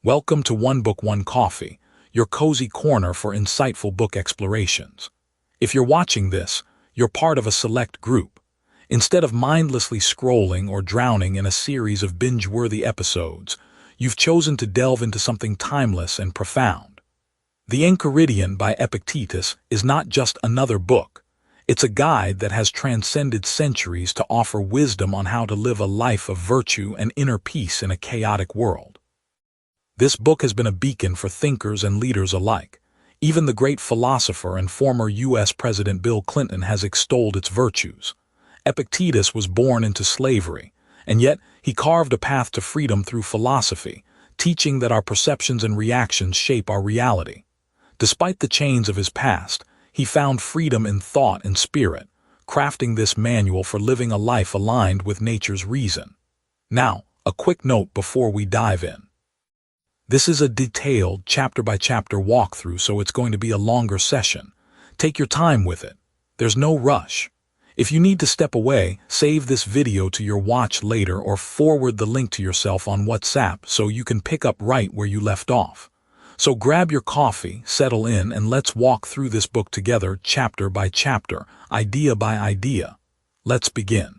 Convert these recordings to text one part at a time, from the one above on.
Welcome to One Book, One Coffee, your cozy corner for insightful book explorations. If you're watching this, you're part of a select group. Instead of mindlessly scrolling or drowning in a series of binge-worthy episodes, you've chosen to delve into something timeless and profound. The Enchiridion by Epictetus is not just another book. It's a guide that has transcended centuries to offer wisdom on how to live a life of virtue and inner peace in a chaotic world. This book has been a beacon for thinkers and leaders alike. Even the great philosopher and former U.S. President Bill Clinton has extolled its virtues. Epictetus was born into slavery, and yet he carved a path to freedom through philosophy, teaching that our perceptions and reactions shape our reality. Despite the chains of his past, he found freedom in thought and spirit, crafting this manual for living a life aligned with nature's reason. Now, a quick note before we dive in. This is a detailed, chapter-by-chapter walkthrough, so it's going to be a longer session. Take your time with it. There's no rush. If you need to step away, save this video to your watch later or forward the link to yourself on WhatsApp so you can pick up right where you left off. So grab your coffee, settle in, and let's walk through this book together, chapter by chapter, idea by idea. Let's begin.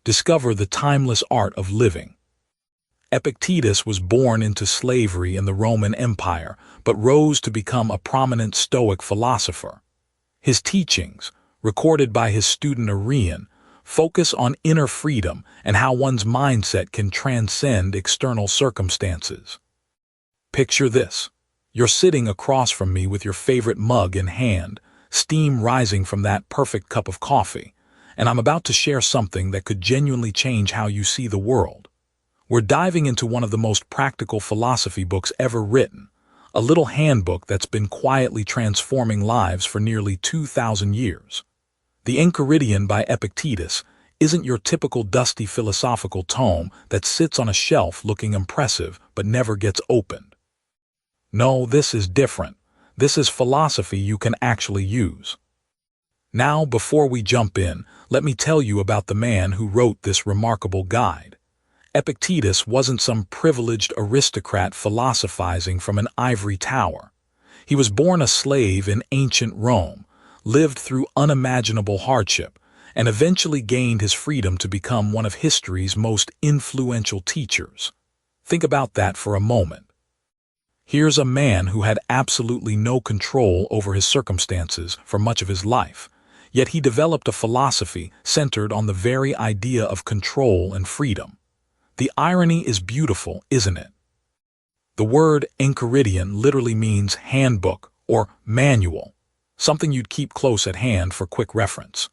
Discover the timeless art of living. Epictetus was born into slavery in the Roman Empire, but rose to become a prominent Stoic philosopher. His teachings, recorded by his student Arrian, focus on inner freedom and how one's mindset can transcend external circumstances. Picture this. You're sitting across from me with your favorite mug in hand, steam rising from that perfect cup of coffee, and I'm about to share something that could genuinely change how you see the world. We're diving into one of the most practical philosophy books ever written, a little handbook that's been quietly transforming lives for nearly 2,000 years. The Enchiridion by Epictetus isn't your typical dusty philosophical tome that sits on a shelf looking impressive but never gets opened. No, this is different. This is philosophy you can actually use. Now, before we jump in, let me tell you about the man who wrote this remarkable guide. Epictetus wasn't some privileged aristocrat philosophizing from an ivory tower. He was born a slave in ancient Rome, lived through unimaginable hardship, and eventually gained his freedom to become one of history's most influential teachers. Think about that for a moment. Here's a man who had absolutely no control over his circumstances for much of his life, yet he developed a philosophy centered on the very idea of control and freedom. The irony is beautiful, isn't it? The word Enchiridion literally means handbook or manual, something you'd keep close at hand for quick reference.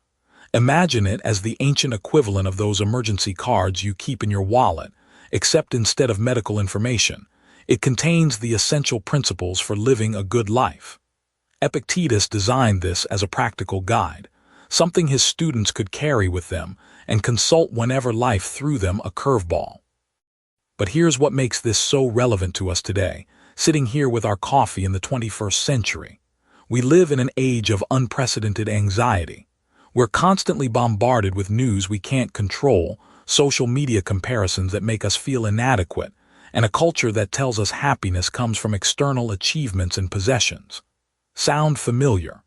Imagine it as the ancient equivalent of those emergency cards you keep in your wallet, except instead of medical information, it contains the essential principles for living a good life. Epictetus designed this as a practical guide, something his students could carry with them and consult whenever life threw them a curveball. But here's what makes this so relevant to us today, sitting here with our coffee in the 21st century. We live in an age of unprecedented anxiety. We're constantly bombarded with news we can't control, social media comparisons that make us feel inadequate, and a culture that tells us happiness comes from external achievements and possessions. Sound familiar?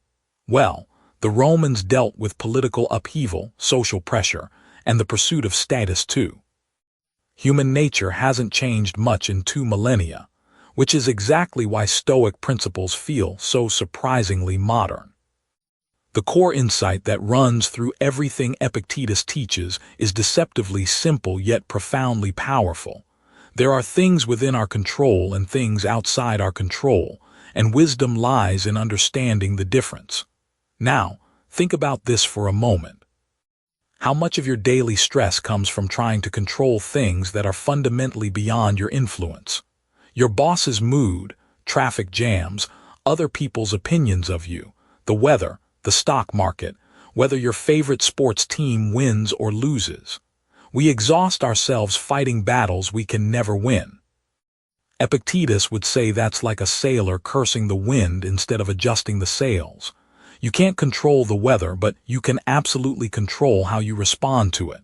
Well, the Romans dealt with political upheaval, social pressure, and the pursuit of status too. Human nature hasn't changed much in 2 millennia, which is exactly why Stoic principles feel so surprisingly modern. The core insight that runs through everything Epictetus teaches is deceptively simple yet profoundly powerful. There are things within our control and things outside our control, and wisdom lies in understanding the difference. Now, think about this for a moment. How much of your daily stress comes from trying to control things that are fundamentally beyond your influence? Your boss's mood, traffic jams, other people's opinions of you, the weather, the stock market, whether your favorite sports team wins or loses. We exhaust ourselves fighting battles we can never win. Epictetus would say that's like a sailor cursing the wind instead of adjusting the sails. You can't control the weather, but you can absolutely control how you respond to it.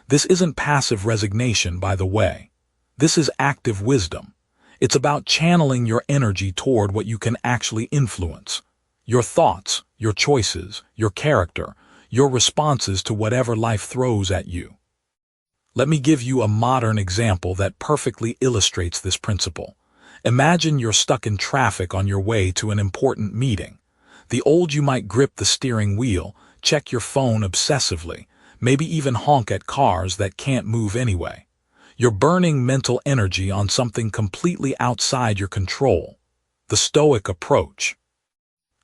This isn't passive resignation, by the way. This is active wisdom. It's about channeling your energy toward what you can actually influence. Your thoughts, your choices, your character, your responses to whatever life throws at you. Let me give you a modern example that perfectly illustrates this principle. Imagine you're stuck in traffic on your way to an important meeting. The old you might grip the steering wheel, check your phone obsessively, maybe even honk at cars that can't move anyway. You're burning mental energy on something completely outside your control. The Stoic approach.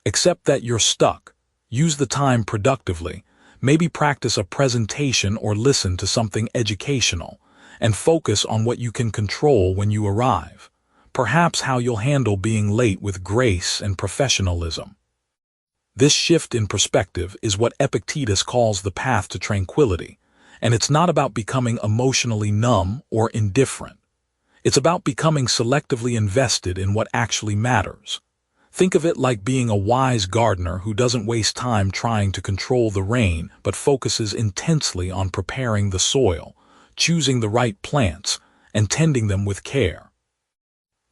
Accept that you're stuck. Use the time productively. Maybe practice a presentation or listen to something educational, and focus on what you can control when you arrive. Perhaps how you'll handle being late with grace and professionalism. This shift in perspective is what Epictetus calls the path to tranquility, and it's not about becoming emotionally numb or indifferent. It's about becoming selectively invested in what actually matters. Think of it like being a wise gardener who doesn't waste time trying to control the rain but focuses intensely on preparing the soil, choosing the right plants, and tending them with care.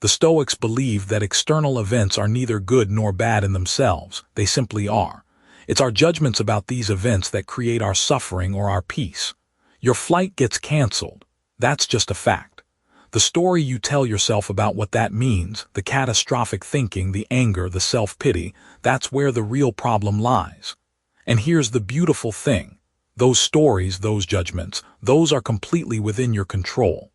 The Stoics believed that external events are neither good nor bad in themselves, they simply are. It's our judgments about these events that create our suffering or our peace. Your flight gets canceled. That's just a fact. The story you tell yourself about what that means, the catastrophic thinking, the anger, the self-pity, that's where the real problem lies. And here's the beautiful thing. Those stories, those judgments, those are completely within your control.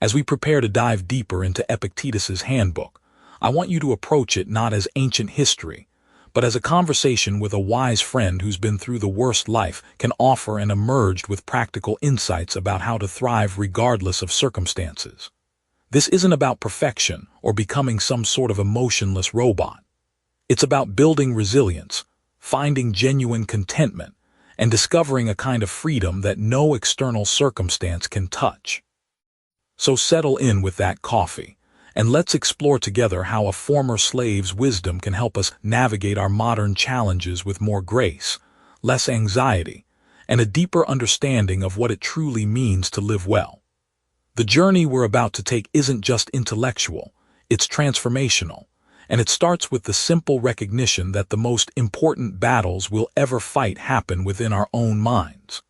As we prepare to dive deeper into Epictetus's handbook, I want you to approach it not as ancient history, but as a conversation with a wise friend who's been through the worst life can offer and emerged with practical insights about how to thrive regardless of circumstances. This isn't about perfection or becoming some sort of emotionless robot. It's about building resilience, finding genuine contentment, and discovering a kind of freedom that no external circumstance can touch. So settle in with that coffee, and let's explore together how a former slave's wisdom can help us navigate our modern challenges with more grace, less anxiety, and a deeper understanding of what it truly means to live well. The journey we're about to take isn't just intellectual, it's transformational, and it starts with the simple recognition that the most important battles we'll ever fight happen within our own minds.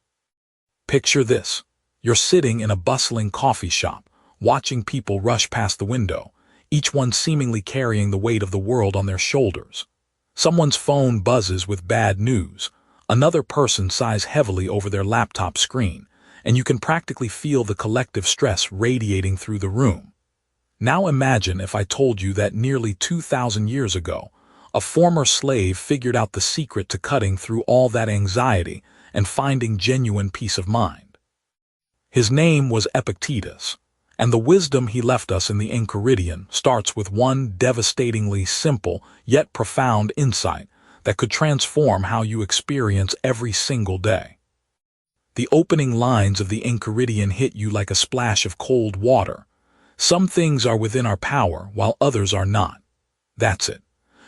Picture this. You're sitting in a bustling coffee shop, watching people rush past the window, each one seemingly carrying the weight of the world on their shoulders. Someone's phone buzzes with bad news, another person sighs heavily over their laptop screen, and you can practically feel the collective stress radiating through the room. Now imagine if I told you that nearly 2,000 years ago, a former slave figured out the secret to cutting through all that anxiety and finding genuine peace of mind. His name was Epictetus, and the wisdom he left us in the Enchiridion starts with one devastatingly simple yet profound insight that could transform how you experience every single day. The opening lines of the Enchiridion hit you like a splash of cold water. Some things are within our power while others are not. That's it.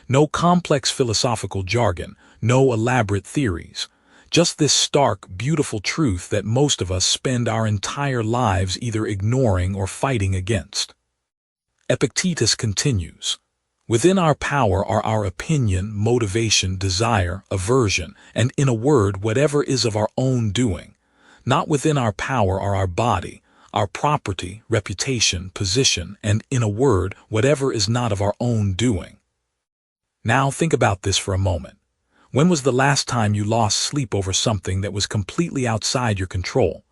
No complex philosophical jargon, no elaborate theories. Just this stark, beautiful truth that most of us spend our entire lives either ignoring or fighting against. Epictetus continues, "Within our power are our opinion, motivation, desire, aversion, and in a word, whatever is of our own doing. Not within our power are our body, our property, reputation, position, and in a word, whatever is not of our own doing." Now think about this for a moment. When was the last time you lost sleep over something that was completely outside your control?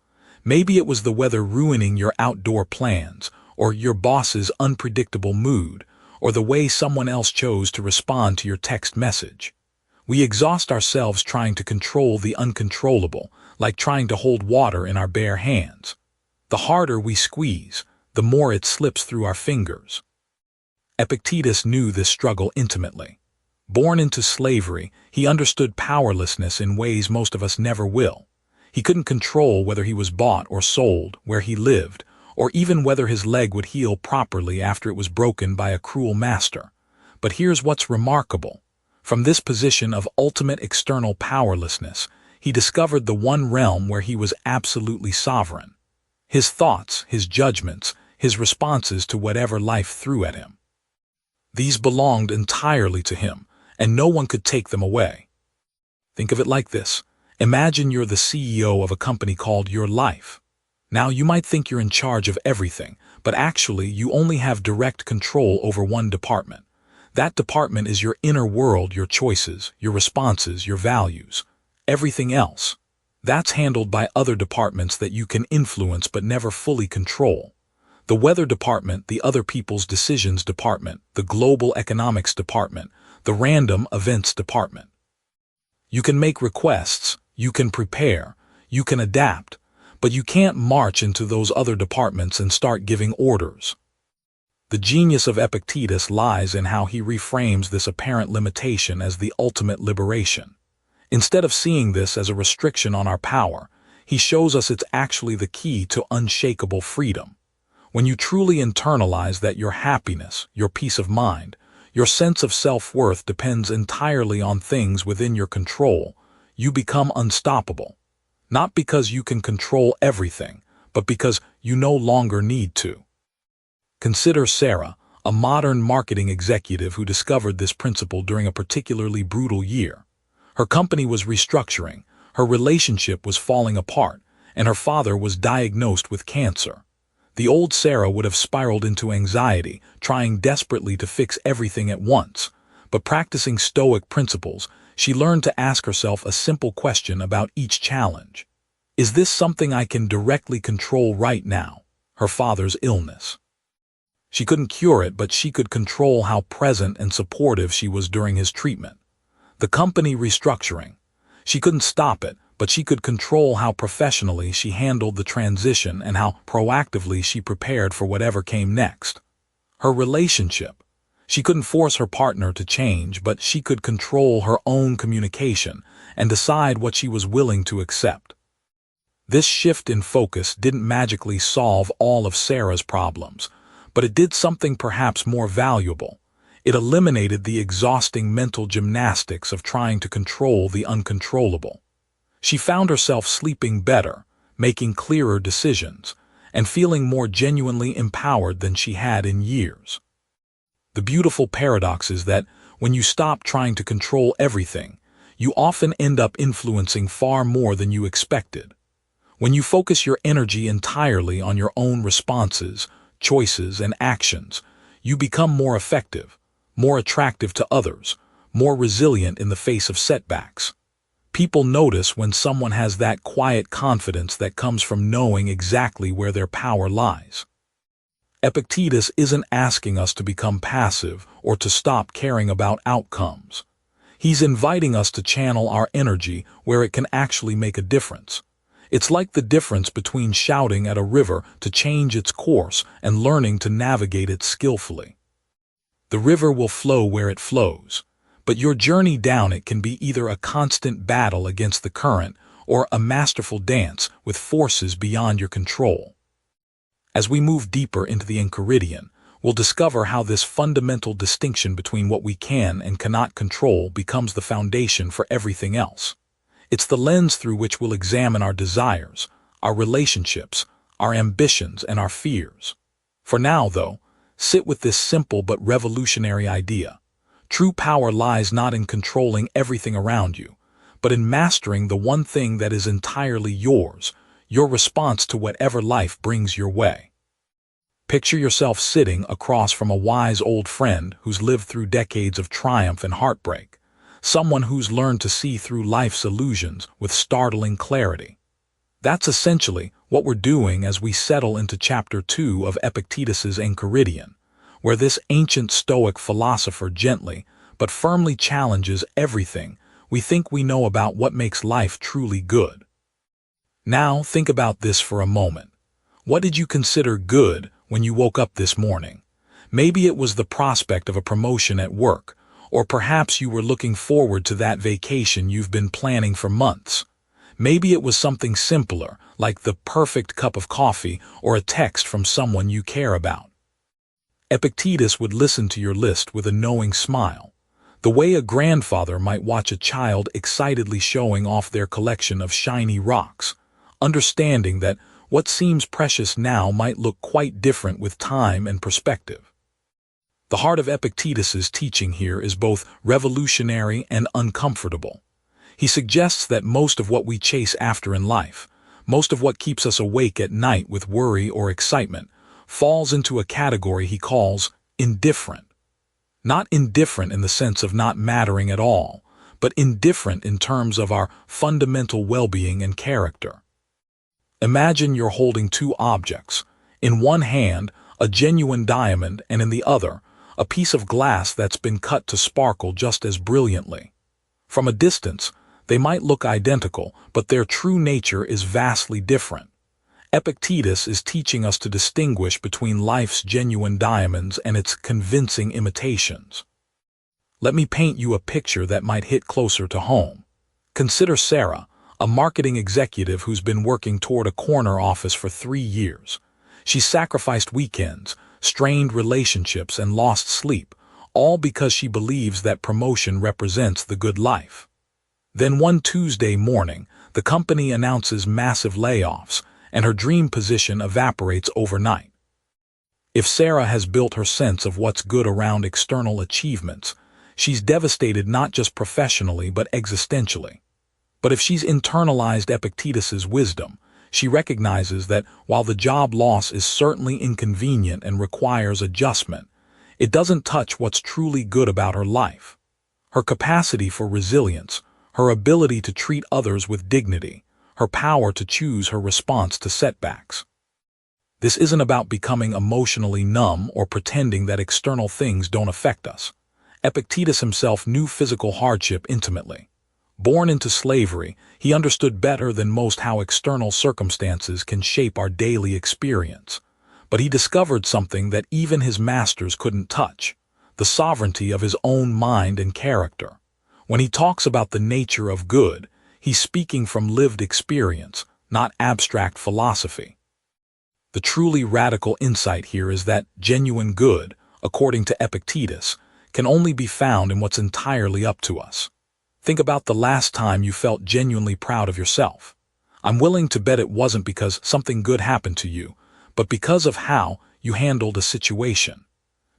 Maybe it was the weather ruining your outdoor plans, or your boss's unpredictable mood, or the way someone else chose to respond to your text message. We exhaust ourselves trying to control the uncontrollable, like trying to hold water in our bare hands. The harder we squeeze, the more it slips through our fingers. Epictetus knew this struggle intimately. Born into slavery, he understood powerlessness in ways most of us never will. He couldn't control whether he was bought or sold, where he lived, or even whether his leg would heal properly after it was broken by a cruel master. But here's what's remarkable. From this position of ultimate external powerlessness, he discovered the one realm where he was absolutely sovereign. His thoughts, his judgments, his responses to whatever life threw at him. These belonged entirely to him, and no one could take them away. Think of it like this. Imagine you're the CEO of a company called Your Life. Now, you might think you're in charge of everything, but actually you only have direct control over one department. That department is your inner world, your choices, your responses, your values. Everything else, that's handled by other departments that you can influence but never fully control. The weather department, the other people's decisions department, the global economics department, the random events department. You can make requests, you can prepare, you can adapt, but you can't march into those other departments and start giving orders. The genius of Epictetus lies in how he reframes this apparent limitation as the ultimate liberation. Instead of seeing this as a restriction on our power, he shows us it's actually the key to unshakable freedom. When you truly internalize that your happiness, your peace of mind, your sense of self-worth depends entirely on things within your control, you become unstoppable. Not because you can control everything, but because you no longer need to. Consider Sarah, a modern marketing executive who discovered this principle during a particularly brutal year. Her company was restructuring, her relationship was falling apart, and her father was diagnosed with cancer. The old Sarah would have spiraled into anxiety, trying desperately to fix everything at once. But practicing Stoic principles, she learned to ask herself a simple question about each challenge. Is this something I can directly control right now? Her father's illness. She couldn't cure it, but she could control how present and supportive she was during his treatment. The company restructuring. She couldn't stop it, but she could control how professionally she handled the transition and how proactively she prepared for whatever came next. Her relationship. She couldn't force her partner to change, but she could control her own communication and decide what she was willing to accept. This shift in focus didn't magically solve all of Sarah's problems, but it did something perhaps more valuable. It eliminated the exhausting mental gymnastics of trying to control the uncontrollable. She found herself sleeping better, making clearer decisions, and feeling more genuinely empowered than she had in years. The beautiful paradox is that when you stop trying to control everything, you often end up influencing far more than you expected. When you focus your energy entirely on your own responses, choices, and actions, you become more effective, more attractive to others, more resilient in the face of setbacks. People notice when someone has that quiet confidence that comes from knowing exactly where their power lies. Epictetus isn't asking us to become passive or to stop caring about outcomes. He's inviting us to channel our energy where it can actually make a difference. It's like the difference between shouting at a river to change its course and learning to navigate it skillfully. The river will flow where it flows, but your journey down it can be either a constant battle against the current or a masterful dance with forces beyond your control. As we move deeper into the Enchiridion, we'll discover how this fundamental distinction between what we can and cannot control becomes the foundation for everything else. It's the lens through which we'll examine our desires, our relationships, our ambitions, and our fears. For now, though, sit with this simple but revolutionary idea. True power lies not in controlling everything around you, but in mastering the one thing that is entirely yours, your response to whatever life brings your way. Picture yourself sitting across from a wise old friend who's lived through decades of triumph and heartbreak, someone who's learned to see through life's illusions with startling clarity. That's essentially what we're doing as we settle into Chapter 2 of Epictetus's Enchiridion, where this ancient Stoic philosopher gently but firmly challenges everything we think we know about what makes life truly good. Now think about this for a moment. What did you consider good when you woke up this morning? Maybe it was the prospect of a promotion at work, or perhaps you were looking forward to that vacation you've been planning for months. Maybe it was something simpler, like the perfect cup of coffee or a text from someone you care about. Epictetus would listen to your list with a knowing smile, the way a grandfather might watch a child excitedly showing off their collection of shiny rocks, understanding that what seems precious now might look quite different with time and perspective. The heart of Epictetus's teaching here is both revolutionary and uncomfortable. He suggests that most of what we chase after in life, most of what keeps us awake at night with worry or excitement, falls into a category he calls indifferent. Not indifferent in the sense of not mattering at all, but indifferent in terms of our fundamental well-being and character. Imagine you're holding two objects. In one hand, a genuine diamond, and in the other, a piece of glass that's been cut to sparkle just as brilliantly. From a distance, they might look identical, but their true nature is vastly different. Epictetus is teaching us to distinguish between life's genuine diamonds and its convincing imitations. Let me paint you a picture that might hit closer to home. Consider Sarah, a marketing executive who's been working toward a corner office for 3 years. She's sacrificed weekends, strained relationships, and lost sleep, all because she believes that promotion represents the good life. Then one Tuesday morning, the company announces massive layoffs, and her dream position evaporates overnight. If Sarah has built her sense of what's good around external achievements, she's devastated not just professionally but existentially. But if she's internalized Epictetus's wisdom, she recognizes that while the job loss is certainly inconvenient and requires adjustment, it doesn't touch what's truly good about her life. Her capacity for resilience, her ability to treat others with dignity, her power to choose her response to setbacks. This isn't about becoming emotionally numb or pretending that external things don't affect us. Epictetus himself knew physical hardship intimately. Born into slavery, he understood better than most how external circumstances can shape our daily experience. But he discovered something that even his masters couldn't touch: the sovereignty of his own mind and character. When he talks about the nature of good, he's speaking from lived experience, not abstract philosophy. The truly radical insight here is that genuine good, according to Epictetus, can only be found in what's entirely up to us. Think about the last time you felt genuinely proud of yourself. I'm willing to bet it wasn't because something good happened to you, but because of how you handled a situation.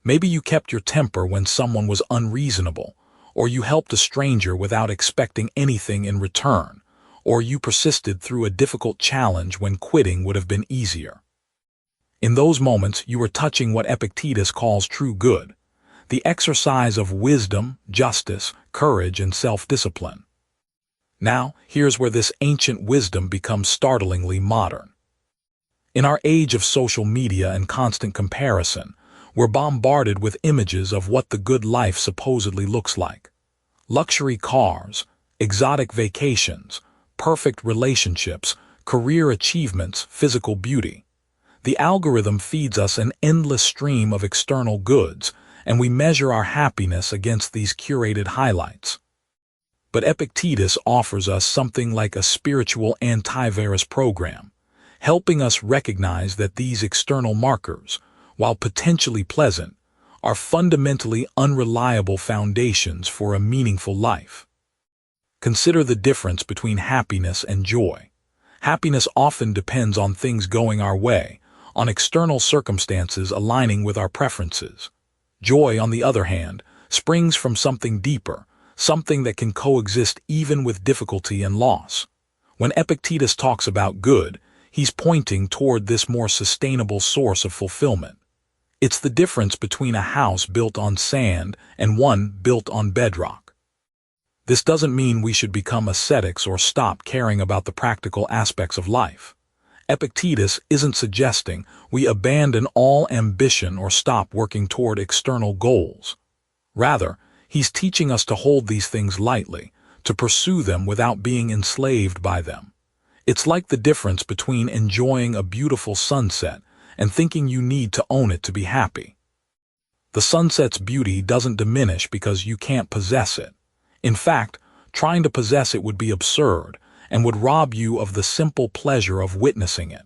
Maybe you kept your temper when someone was unreasonable, or you helped a stranger without expecting anything in return, or you persisted through a difficult challenge when quitting would have been easier. In those moments, you were touching what Epictetus calls true good, the exercise of wisdom, justice, courage, and self-discipline. Now, here's where this ancient wisdom becomes startlingly modern. In our age of social media and constant comparison, we're bombarded with images of what the good life supposedly looks like. Luxury cars, exotic vacations, perfect relationships, career achievements, physical beauty. The algorithm feeds us an endless stream of external goods, and we measure our happiness against these curated highlights. But Epictetus offers us something like a spiritual antivirus program, helping us recognize that these external markers, while potentially pleasant, are fundamentally unreliable foundations for a meaningful life. Consider the difference between happiness and joy. Happiness often depends on things going our way, on external circumstances aligning with our preferences. Joy, on the other hand, springs from something deeper, something that can coexist even with difficulty and loss. When Epictetus talks about good, he's pointing toward this more sustainable source of fulfillment. It's the difference between a house built on sand and one built on bedrock. This doesn't mean we should become ascetics or stop caring about the practical aspects of life. Epictetus isn't suggesting we abandon all ambition or stop working toward external goals. Rather, he's teaching us to hold these things lightly, to pursue them without being enslaved by them. It's like the difference between enjoying a beautiful sunset and thinking you need to own it to be happy. The sunset's beauty doesn't diminish because you can't possess it. In fact, trying to possess it would be absurd and would rob you of the simple pleasure of witnessing it.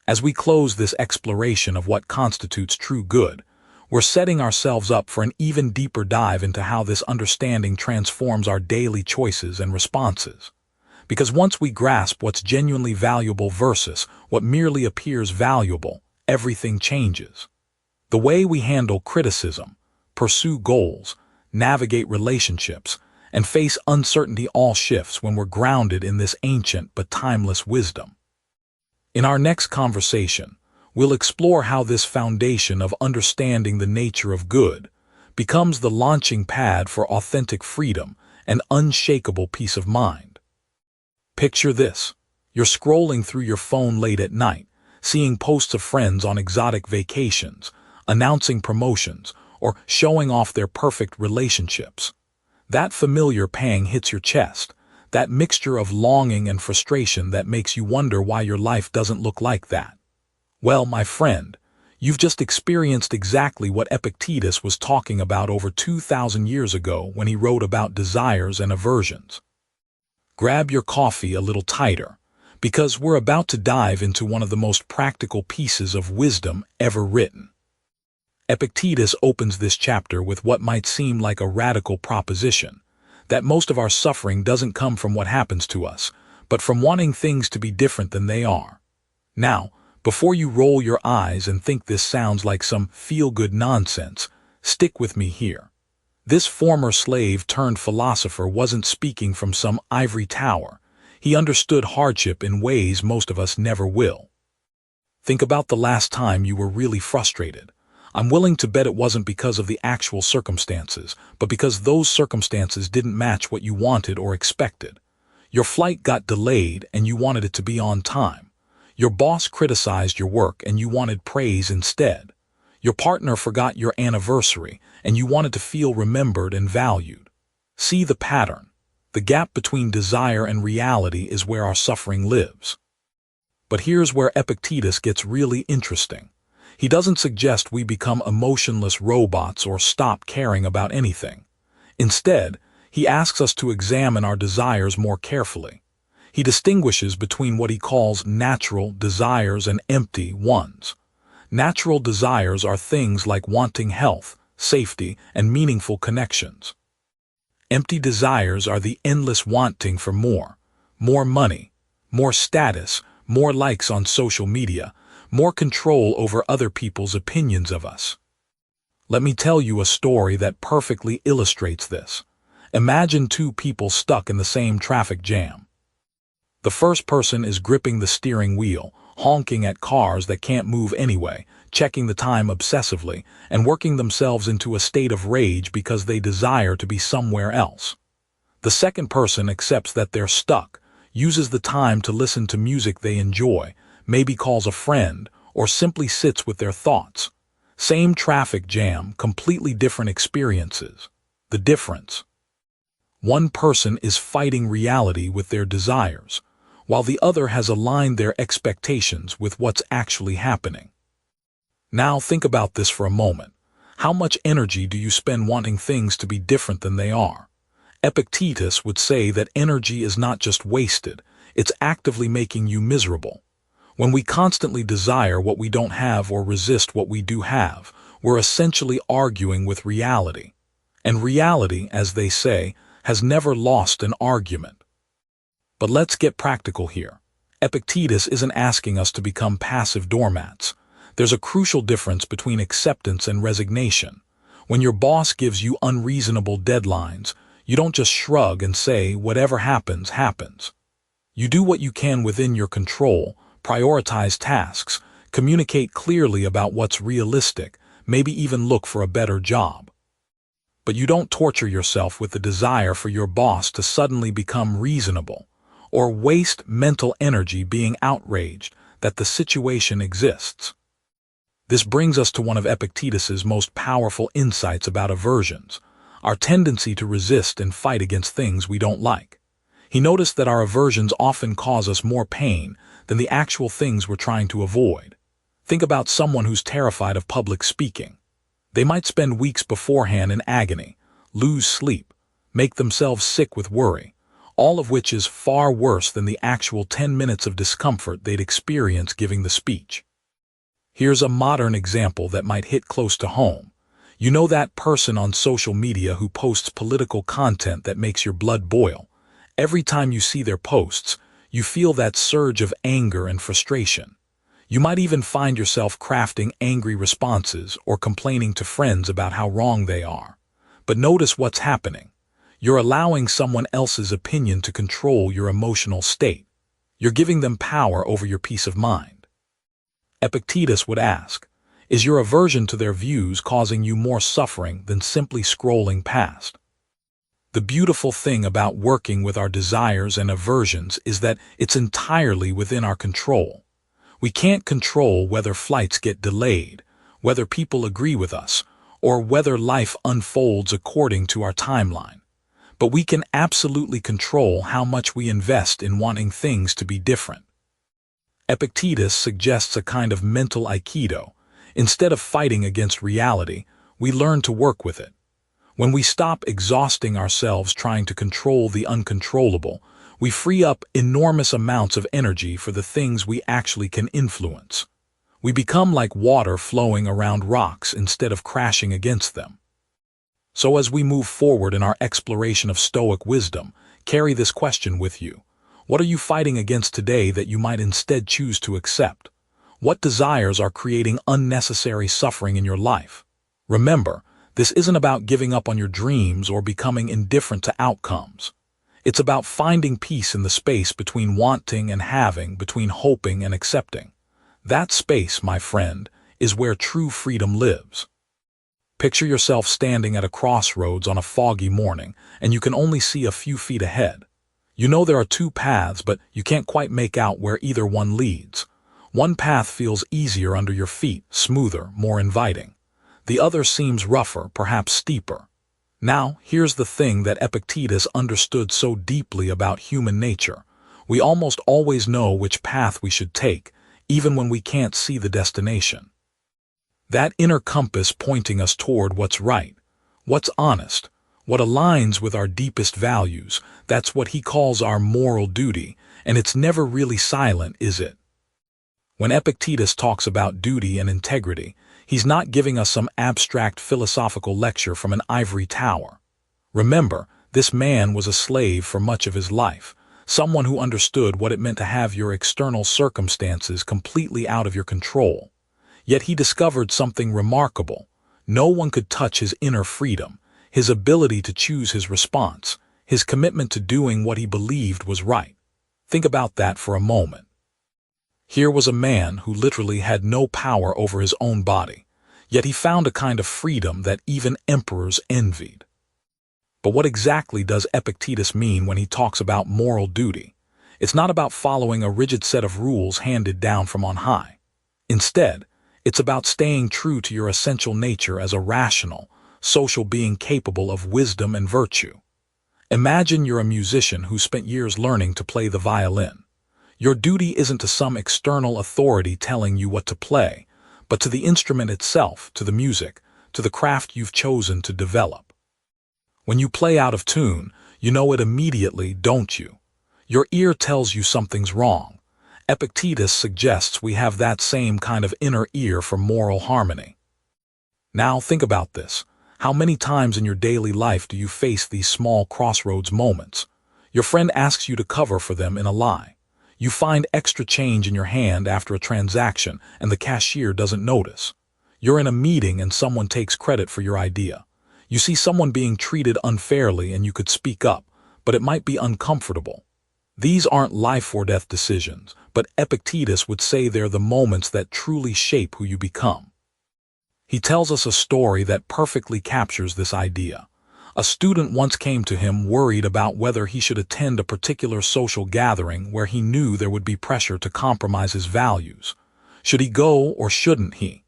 As we close this exploration of what constitutes true good, we're setting ourselves up for an even deeper dive into how this understanding transforms our daily choices and responses. Because once we grasp what's genuinely valuable versus what merely appears valuable, everything changes. The way we handle criticism, pursue goals, navigate relationships, and face uncertainty all shifts when we're grounded in this ancient but timeless wisdom. In our next conversation, we'll explore how this foundation of understanding the nature of good becomes the launching pad for authentic freedom and unshakable peace of mind. Picture this. You're scrolling through your phone late at night, seeing posts of friends on exotic vacations, announcing promotions, or showing off their perfect relationships. That familiar pang hits your chest, that mixture of longing and frustration that makes you wonder why your life doesn't look like that. Well, my friend, you've just experienced exactly what Epictetus was talking about over 2,000 years ago when he wrote about desires and aversions. Grab your coffee a little tighter, because we're about to dive into one of the most practical pieces of wisdom ever written. Epictetus opens this chapter with what might seem like a radical proposition, that most of our suffering doesn't come from what happens to us, but from wanting things to be different than they are. Now, before you roll your eyes and think this sounds like some feel-good nonsense, stick with me here. This former slave turned philosopher wasn't speaking from some ivory tower. He understood hardship in ways most of us never will. Think about the last time you were really frustrated. I'm willing to bet it wasn't because of the actual circumstances, but because those circumstances didn't match what you wanted or expected. Your flight got delayed and you wanted it to be on time. Your boss criticized your work and you wanted praise instead. Your partner forgot your anniversary and you wanted to feel remembered and valued. See the pattern. The gap between desire and reality is where our suffering lives. But here's where Epictetus gets really interesting. He doesn't suggest we become emotionless robots or stop caring about anything. Instead, he asks us to examine our desires more carefully. He distinguishes between what he calls natural desires and empty ones. Natural desires are things like wanting health, safety, and meaningful connections. Empty desires are the endless wanting for more money, more status, more likes on social media, more control over other people's opinions of us. Let me tell you a story that perfectly illustrates this. Imagine two people stuck in the same traffic jam. The first person is gripping the steering wheel, honking at cars that can't move anyway, checking the time obsessively, and working themselves into a state of rage because they desire to be somewhere else. The second person accepts that they're stuck, uses the time to listen to music they enjoy, maybe calls a friend, or simply sits with their thoughts. Same traffic jam, completely different experiences. The difference: one person is fighting reality with their desires, while the other has aligned their expectations with what's actually happening. Now think about this for a moment. How much energy do you spend wanting things to be different than they are? Epictetus would say that energy is not just wasted, it's actively making you miserable. When we constantly desire what we don't have or resist what we do have, we're essentially arguing with reality. And reality, as they say, has never lost an argument. But let's get practical here. Epictetus isn't asking us to become passive doormats. There's a crucial difference between acceptance and resignation. When your boss gives you unreasonable deadlines, you don't just shrug and say, whatever happens, happens. You do what you can within your control, prioritize tasks, communicate clearly about what's realistic, maybe even look for a better job. But you don't torture yourself with the desire for your boss to suddenly become reasonable, or waste mental energy being outraged that the situation exists. This brings us to one of Epictetus's most powerful insights about aversions, our tendency to resist and fight against things we don't like. He noticed that our aversions often cause us more pain than the actual things we're trying to avoid. Think about someone who's terrified of public speaking. They might spend weeks beforehand in agony, lose sleep, make themselves sick with worry, all of which is far worse than the actual 10 minutes of discomfort they'd experience giving the speech. Here's a modern example that might hit close to home. You know that person on social media who posts political content that makes your blood boil. Every time you see their posts, you feel that surge of anger and frustration. You might even find yourself crafting angry responses or complaining to friends about how wrong they are. But notice what's happening. You're allowing someone else's opinion to control your emotional state. You're giving them power over your peace of mind. Epictetus would ask, is your aversion to their views causing you more suffering than simply scrolling past? The beautiful thing about working with our desires and aversions is that it's entirely within our control. We can't control whether flights get delayed, whether people agree with us, or whether life unfolds according to our timeline. But we can absolutely control how much we invest in wanting things to be different. Epictetus suggests a kind of mental aikido. Instead of fighting against reality, we learn to work with it. When we stop exhausting ourselves trying to control the uncontrollable, we free up enormous amounts of energy for the things we actually can influence. We become like water flowing around rocks instead of crashing against them. So as we move forward in our exploration of Stoic wisdom, carry this question with you. What are you fighting against today that you might instead choose to accept? What desires are creating unnecessary suffering in your life? Remember, this isn't about giving up on your dreams or becoming indifferent to outcomes. It's about finding peace in the space between wanting and having, between hoping and accepting. That space, my friend, is where true freedom lives. Picture yourself standing at a crossroads on a foggy morning, and you can only see a few feet ahead. You know there are two paths, but you can't quite make out where either one leads. One path feels easier under your feet, smoother, more inviting. The other seems rougher, perhaps steeper. Now, here's the thing that Epictetus understood so deeply about human nature. We almost always know which path we should take, even when we can't see the destination. That inner compass pointing us toward what's right, what's honest, what aligns with our deepest values, that's what he calls our moral duty, and it's never really silent, is it? When Epictetus talks about duty and integrity, he's not giving us some abstract philosophical lecture from an ivory tower. Remember, this man was a slave for much of his life, someone who understood what it meant to have your external circumstances completely out of your control. Yet he discovered something remarkable. No one could touch his inner freedom, his ability to choose his response, his commitment to doing what he believed was right. Think about that for a moment. Here was a man who literally had no power over his own body, yet he found a kind of freedom that even emperors envied. But what exactly does Epictetus mean when he talks about moral duty? It's not about following a rigid set of rules handed down from on high. Instead, it's about staying true to your essential nature as a rational, social being capable of wisdom and virtue. Imagine you're a musician who spent years learning to play the violin. Your duty isn't to some external authority telling you what to play, but to the instrument itself, to the music, to the craft you've chosen to develop. When you play out of tune, you know it immediately, don't you? Your ear tells you something's wrong. Epictetus suggests we have that same kind of inner ear for moral harmony. Now think about this. How many times in your daily life do you face these small crossroads moments? Your friend asks you to cover for them in a lie. You find extra change in your hand after a transaction and the cashier doesn't notice. You're in a meeting and someone takes credit for your idea. You see someone being treated unfairly and you could speak up, but it might be uncomfortable. These aren't life or death decisions, but Epictetus would say they're the moments that truly shape who you become. He tells us a story that perfectly captures this idea. A student once came to him worried about whether he should attend a particular social gathering where he knew there would be pressure to compromise his values. Should he go or shouldn't he?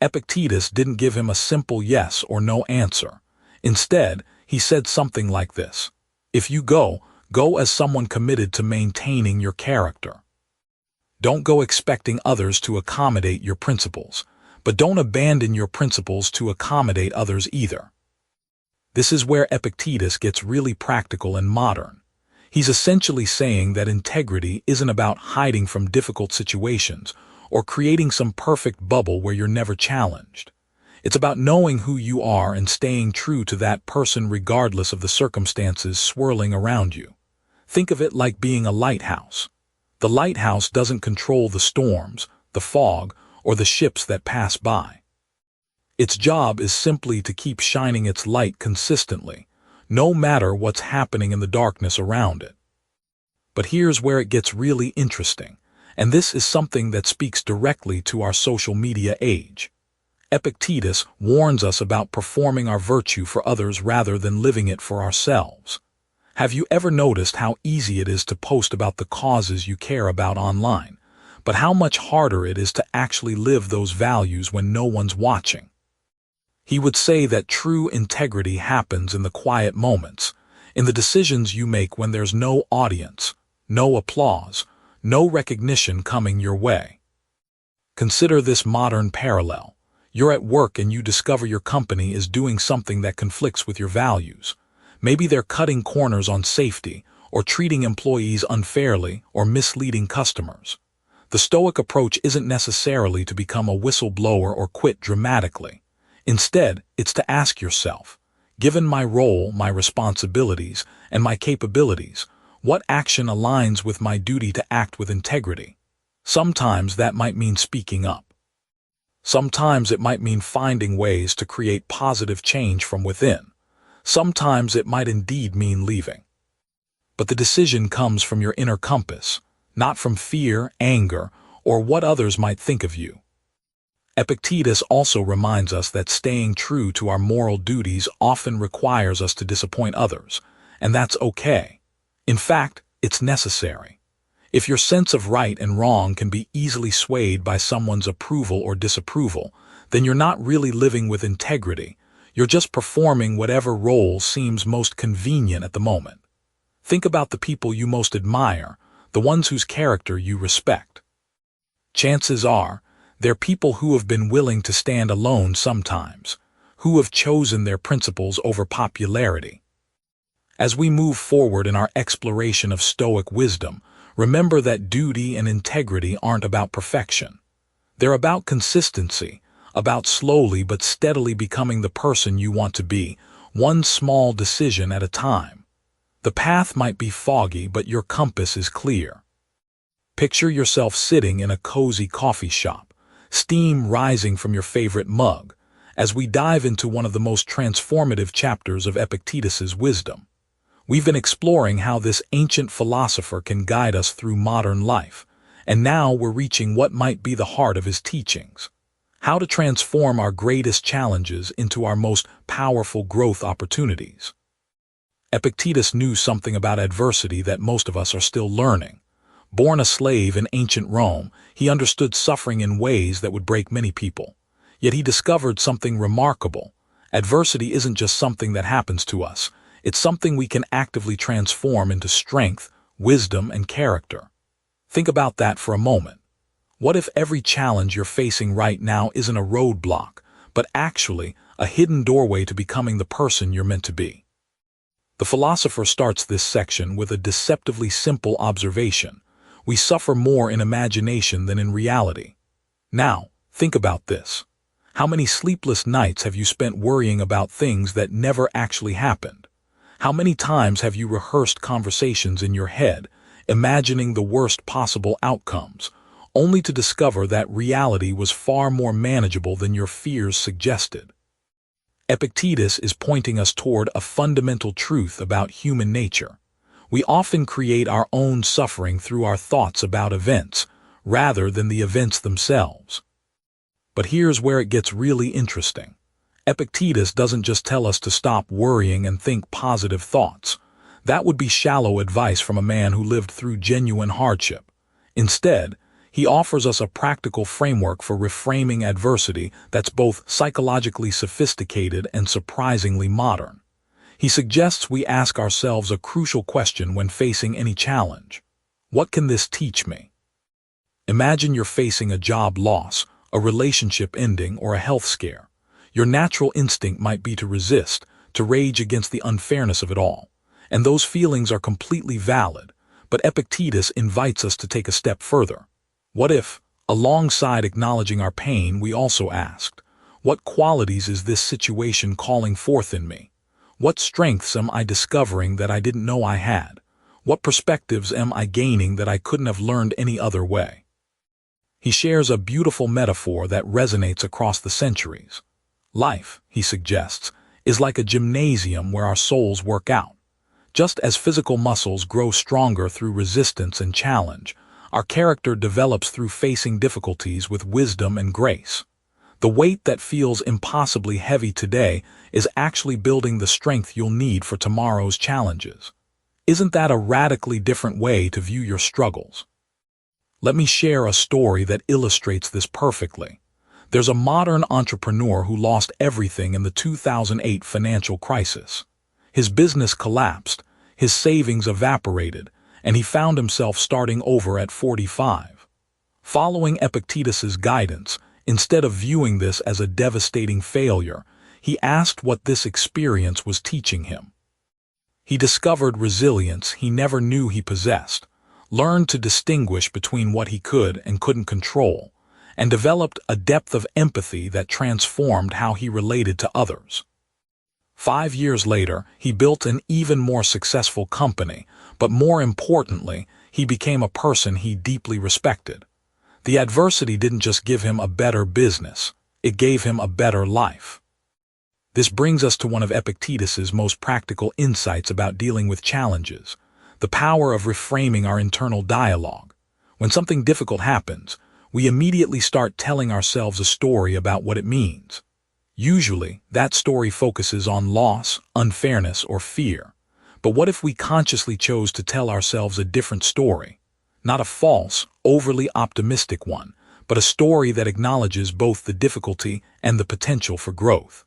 Epictetus didn't give him a simple yes or no answer. Instead, he said something like this: if you go, go as someone committed to maintaining your character. Don't go expecting others to accommodate your principles, but don't abandon your principles to accommodate others either. This is where Epictetus gets really practical and modern. He's essentially saying that integrity isn't about hiding from difficult situations or creating some perfect bubble where you're never challenged. It's about knowing who you are and staying true to that person regardless of the circumstances swirling around you. Think of it like being a lighthouse. The lighthouse doesn't control the storms, the fog, or the ships that pass by. Its job is simply to keep shining its light consistently, no matter what's happening in the darkness around it. But here's where it gets really interesting, and this is something that speaks directly to our social media age. Epictetus warns us about performing our virtue for others rather than living it for ourselves. Have you ever noticed how easy it is to post about the causes you care about online, but how much harder it is to actually live those values when no one's watching? He would say that true integrity happens in the quiet moments, in the decisions you make when there's no audience, no applause, no recognition coming your way. Consider this modern parallel. You're at work and you discover your company is doing something that conflicts with your values. Maybe they're cutting corners on safety, or treating employees unfairly, or misleading customers. The Stoic approach isn't necessarily to become a whistleblower or quit dramatically. Instead, it's to ask yourself, given my role, my responsibilities, and my capabilities, what action aligns with my duty to act with integrity? Sometimes that might mean speaking up. Sometimes it might mean finding ways to create positive change from within. Sometimes it might indeed mean leaving. But the decision comes from your inner compass, not from fear, anger, or what others might think of you. Epictetus also reminds us that staying true to our moral duties often requires us to disappoint others, and that's okay. In fact, it's necessary. If your sense of right and wrong can be easily swayed by someone's approval or disapproval, then you're not really living with integrity. You're just performing whatever role seems most convenient at the moment. Think about the people you most admire, the ones whose character you respect. Chances are, they're people who have been willing to stand alone sometimes, who have chosen their principles over popularity. As we move forward in our exploration of Stoic wisdom, remember that duty and integrity aren't about perfection. They're about consistency, about slowly but steadily becoming the person you want to be, one small decision at a time. The path might be foggy, but your compass is clear. Picture yourself sitting in a cozy coffee shop, steam rising from your favorite mug, as we dive into one of the most transformative chapters of Epictetus's wisdom. We've been exploring how this ancient philosopher can guide us through modern life, and now we're reaching what might be the heart of his teachings: how to transform our greatest challenges into our most powerful growth opportunities. Epictetus knew something about adversity that most of us are still learning. Born a slave in ancient Rome, he understood suffering in ways that would break many people. Yet he discovered something remarkable. Adversity isn't just something that happens to us. It's something we can actively transform into strength, wisdom, and character. Think about that for a moment. What if every challenge you're facing right now isn't a roadblock, but actually a hidden doorway to becoming the person you're meant to be? The philosopher starts this section with a deceptively simple observation. We suffer more in imagination than in reality. Now, think about this. How many sleepless nights have you spent worrying about things that never actually happened? How many times have you rehearsed conversations in your head, imagining the worst possible outcomes, only to discover that reality was far more manageable than your fears suggested? Epictetus is pointing us toward a fundamental truth about human nature. We often create our own suffering through our thoughts about events, rather than the events themselves. But here's where it gets really interesting. Epictetus doesn't just tell us to stop worrying and think positive thoughts. That would be shallow advice from a man who lived through genuine hardship. Instead, he offers us a practical framework for reframing adversity that's both psychologically sophisticated and surprisingly modern. He suggests we ask ourselves a crucial question when facing any challenge. What can this teach me? Imagine you're facing a job loss, a relationship ending, or a health scare. Your natural instinct might be to resist, to rage against the unfairness of it all. And those feelings are completely valid, but Epictetus invites us to take a step further. What if, alongside acknowledging our pain, we also asked, what qualities is this situation calling forth in me? What strengths am I discovering that I didn't know I had? What perspectives am I gaining that I couldn't have learned any other way? He shares a beautiful metaphor that resonates across the centuries. Life, he suggests, is like a gymnasium where our souls work out. Just as physical muscles grow stronger through resistance and challenge, our character develops through facing difficulties with wisdom and grace. The weight that feels impossibly heavy today is actually building the strength you'll need for tomorrow's challenges. Isn't that a radically different way to view your struggles? Let me share a story that illustrates this perfectly. There's a modern entrepreneur who lost everything in the 2008 financial crisis. His business collapsed, his savings evaporated, and he found himself starting over at 45. Following Epictetus's guidance, instead of viewing this as a devastating failure, he asked what this experience was teaching him. He discovered resilience he never knew he possessed, learned to distinguish between what he could and couldn't control, and developed a depth of empathy that transformed how he related to others. 5 years later, he built an even more successful company, but more importantly, he became a person he deeply respected. The adversity didn't just give him a better business, it gave him a better life. This brings us to one of Epictetus's most practical insights about dealing with challenges, the power of reframing our internal dialogue. When something difficult happens, we immediately start telling ourselves a story about what it means. Usually, that story focuses on loss, unfairness, or fear. But what if we consciously chose to tell ourselves a different story? Not a false, overly optimistic one, but a story that acknowledges both the difficulty and the potential for growth.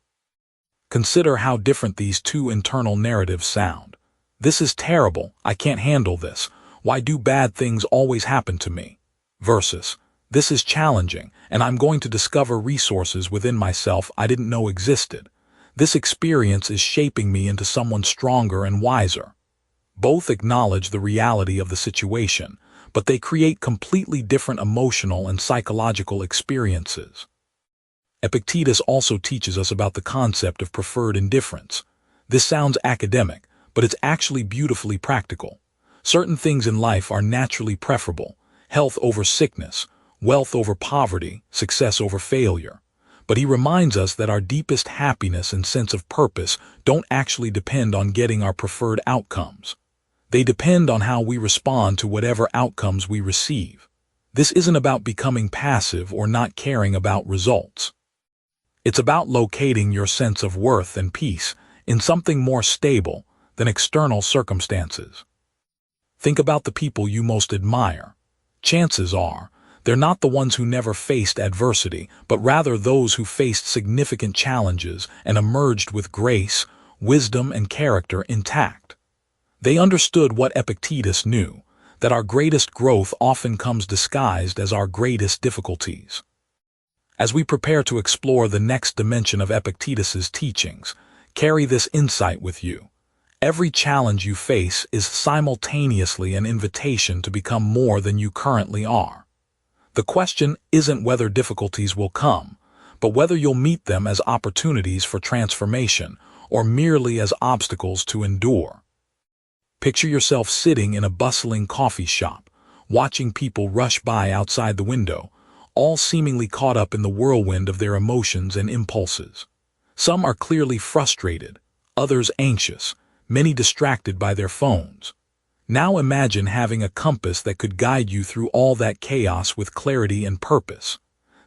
Consider how different these two internal narratives sound. This is terrible, I can't handle this, why do bad things always happen to me? Versus, this is challenging, and I'm going to discover resources within myself I didn't know existed. This experience is shaping me into someone stronger and wiser. Both acknowledge the reality of the situation, but they create completely different emotional and psychological experiences. Epictetus also teaches us about the concept of preferred indifference. This sounds academic, but it's actually beautifully practical. Certain things in life are naturally preferable: health over sickness, wealth over poverty, success over failure. But he reminds us that our deepest happiness and sense of purpose don't actually depend on getting our preferred outcomes. They depend on how we respond to whatever outcomes we receive. This isn't about becoming passive or not caring about results. It's about locating your sense of worth and peace in something more stable than external circumstances. Think about the people you most admire. Chances are, they're not the ones who never faced adversity, but rather those who faced significant challenges and emerged with grace, wisdom, and character intact. They understood what Epictetus knew, that our greatest growth often comes disguised as our greatest difficulties. As we prepare to explore the next dimension of Epictetus's teachings, carry this insight with you. Every challenge you face is simultaneously an invitation to become more than you currently are. The question isn't whether difficulties will come, but whether you'll meet them as opportunities for transformation or merely as obstacles to endure. Picture yourself sitting in a bustling coffee shop, watching people rush by outside the window, all seemingly caught up in the whirlwind of their emotions and impulses. Some are clearly frustrated, others anxious, many distracted by their phones. Now imagine having a compass that could guide you through all that chaos with clarity and purpose.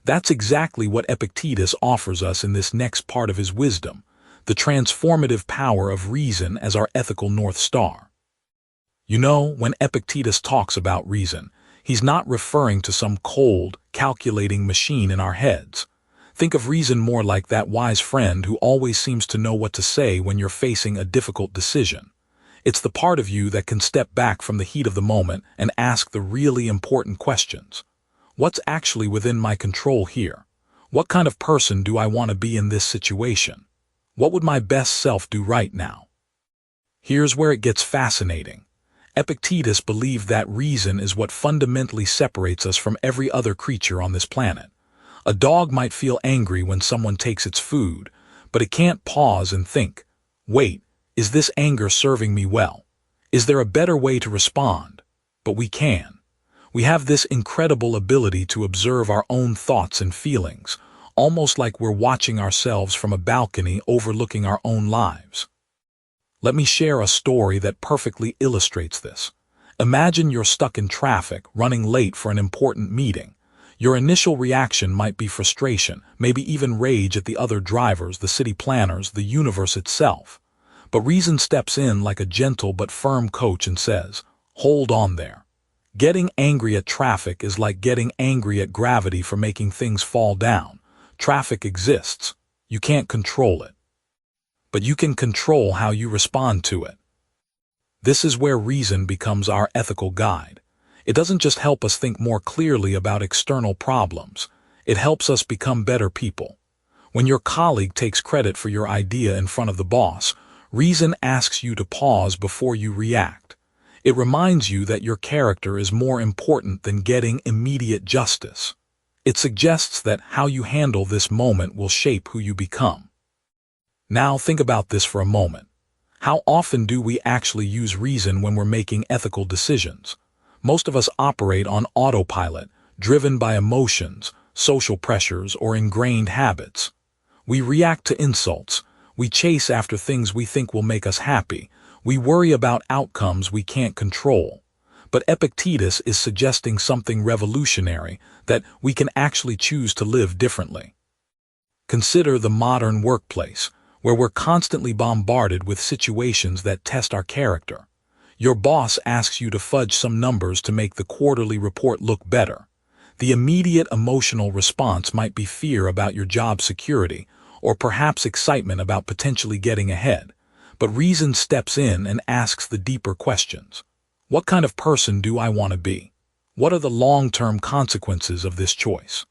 That's exactly what Epictetus offers us in this next part of his wisdom, the transformative power of reason as our ethical North Star. You know, when Epictetus talks about reason, he's not referring to some cold, calculating machine in our heads. Think of reason more like that wise friend who always seems to know what to say when you're facing a difficult decision. It's the part of you that can step back from the heat of the moment and ask the really important questions. What's actually within my control here? What kind of person do I want to be in this situation? What would my best self do right now? Here's where it gets fascinating. Epictetus believed that reason is what fundamentally separates us from every other creature on this planet. A dog might feel angry when someone takes its food, but it can't pause and think, wait, is this anger serving me well? Is there a better way to respond? But we can. We have this incredible ability to observe our own thoughts and feelings, almost like we're watching ourselves from a balcony overlooking our own lives. Let me share a story that perfectly illustrates this. Imagine you're stuck in traffic, running late for an important meeting. Your initial reaction might be frustration, maybe even rage at the other drivers, the city planners, the universe itself. But reason steps in like a gentle but firm coach and says, "Hold on there." Getting angry at traffic is like getting angry at gravity for making things fall down. Traffic exists. You can't control it. But you can control how you respond to it. This is where reason becomes our ethical guide. It doesn't just help us think more clearly about external problems. It helps us become better people. When your colleague takes credit for your idea in front of the boss, reason asks you to pause before you react. It reminds you that your character is more important than getting immediate justice. It suggests that how you handle this moment will shape who you become. Now think about this for a moment. How often do we actually use reason when we're making ethical decisions? Most of us operate on autopilot, driven by emotions, social pressures, or ingrained habits. We react to insults. We chase after things we think will make us happy. We worry about outcomes we can't control. But Epictetus is suggesting something revolutionary, that we can actually choose to live differently. Consider the modern workplace, where we're constantly bombarded with situations that test our character. Your boss asks you to fudge some numbers to make the quarterly report look better. The immediate emotional response might be fear about your job security, or perhaps excitement about potentially getting ahead. But reason steps in and asks the deeper questions. What kind of person do I want to be? What are the long-term consequences of this choice?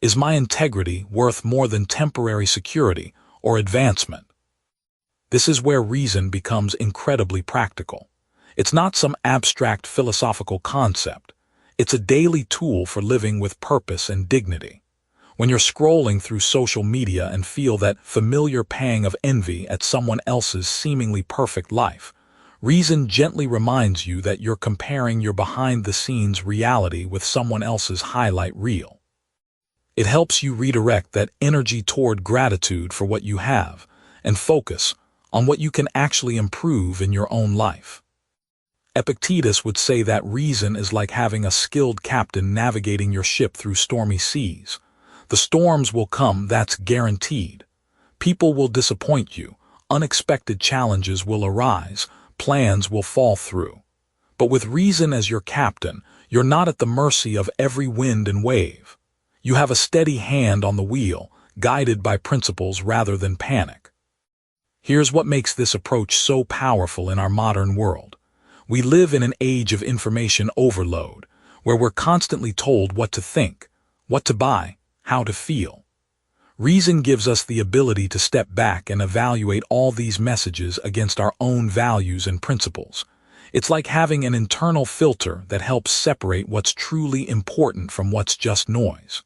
Is my integrity worth more than temporary security or advancement? This is where reason becomes incredibly practical. It's not some abstract philosophical concept. It's a daily tool for living with purpose and dignity. When you're scrolling through social media and feel that familiar pang of envy at someone else's seemingly perfect life, reason gently reminds you that you're comparing your behind-the-scenes reality with someone else's highlight reel. It helps you redirect that energy toward gratitude for what you have and focus on what you can actually improve in your own life. Epictetus would say that reason is like having a skilled captain navigating your ship through stormy seas. The storms will come, that's guaranteed. People will disappoint you, unexpected challenges will arise, plans will fall through. But with reason as your captain, you're not at the mercy of every wind and wave. You have a steady hand on the wheel, guided by principles rather than panic. Here's what makes this approach so powerful in our modern world. We live in an age of information overload, where we're constantly told what to think, what to buy, how to feel. Reason gives us the ability to step back and evaluate all these messages against our own values and principles. It's like having an internal filter that helps separate what's truly important from what's just noise.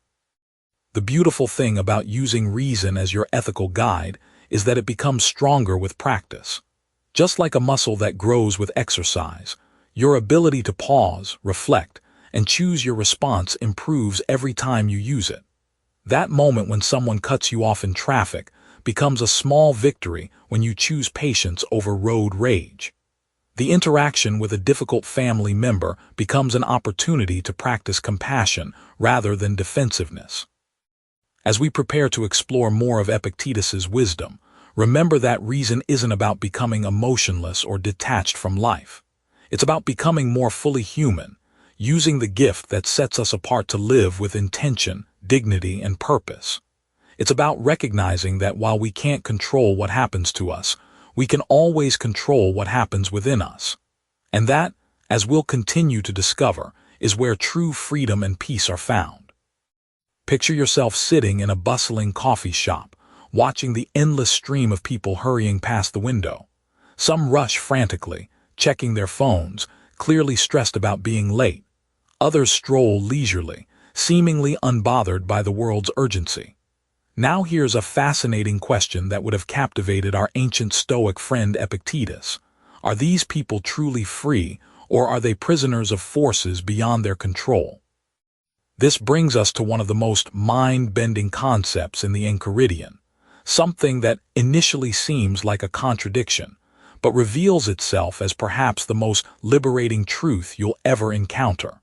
The beautiful thing about using reason as your ethical guide is that it becomes stronger with practice. Just like a muscle that grows with exercise, your ability to pause, reflect, and choose your response improves every time you use it. That moment when someone cuts you off in traffic becomes a small victory when you choose patience over road rage. The interaction with a difficult family member becomes an opportunity to practice compassion rather than defensiveness. As we prepare to explore more of Epictetus's wisdom, remember that reason isn't about becoming emotionless or detached from life. It's about becoming more fully human, using the gift that sets us apart to live with intention, dignity, and purpose. It's about recognizing that while we can't control what happens to us, we can always control what happens within us. And that, as we'll continue to discover, is where true freedom and peace are found. Picture yourself sitting in a bustling coffee shop, watching the endless stream of people hurrying past the window. Some rush frantically, checking their phones, clearly stressed about being late. Others stroll leisurely, seemingly unbothered by the world's urgency. Now here's a fascinating question that would have captivated our ancient Stoic friend Epictetus. Are these people truly free, or are they prisoners of forces beyond their control? This brings us to one of the most mind-bending concepts in the Enchiridion, something that initially seems like a contradiction, but reveals itself as perhaps the most liberating truth you'll ever encounter.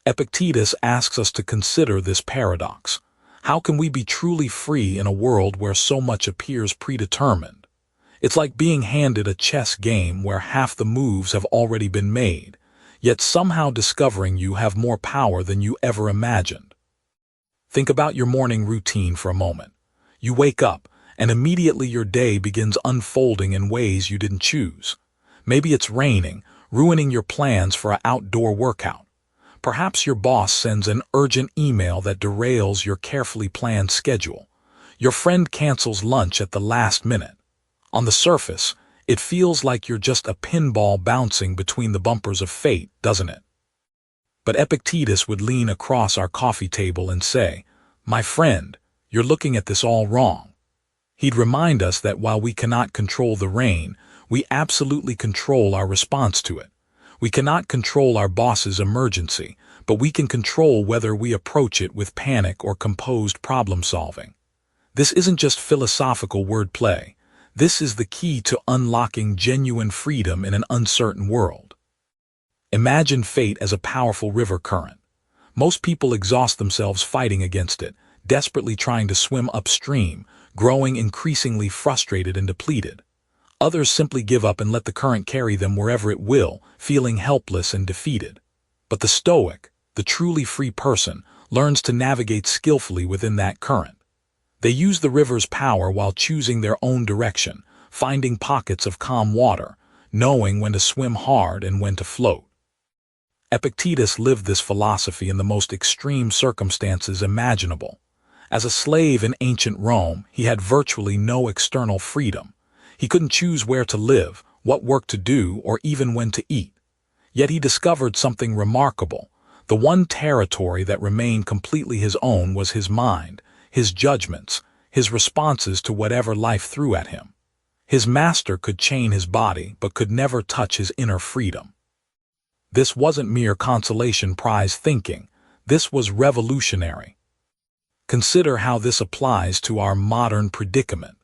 Epictetus asks us to consider this paradox. How can we be truly free in a world where so much appears predetermined? It's like being handed a chess game where half the moves have already been made, yet somehow discovering you have more power than you ever imagined. Think about your morning routine for a moment. You wake up, and immediately your day begins unfolding in ways you didn't choose. Maybe it's raining, ruining your plans for an outdoor workout. Perhaps your boss sends an urgent email that derails your carefully planned schedule. Your friend cancels lunch at the last minute. On the surface, it feels like you're just a pinball bouncing between the bumpers of fate, doesn't it? But Epictetus would lean across our coffee table and say, "My friend, you're looking at this all wrong." He'd remind us that while we cannot control the rain, we absolutely control our response to it. We cannot control our boss's emergency, but we can control whether we approach it with panic or composed problem-solving. This isn't just philosophical wordplay. This is the key to unlocking genuine freedom in an uncertain world. Imagine fate as a powerful river current. Most people exhaust themselves fighting against it, desperately trying to swim upstream, growing increasingly frustrated and depleted. Others simply give up and let the current carry them wherever it will, feeling helpless and defeated. But the Stoic, the truly free person, learns to navigate skillfully within that current. They use the river's power while choosing their own direction, finding pockets of calm water, knowing when to swim hard and when to float. Epictetus lived this philosophy in the most extreme circumstances imaginable. As a slave in ancient Rome, he had virtually no external freedom. He couldn't choose where to live, what work to do, or even when to eat. Yet he discovered something remarkable. The one territory that remained completely his own was his mind, his judgments, his responses to whatever life threw at him. His master could chain his body, but could never touch his inner freedom. This wasn't mere consolation prize thinking. This was revolutionary. Consider how this applies to our modern predicament.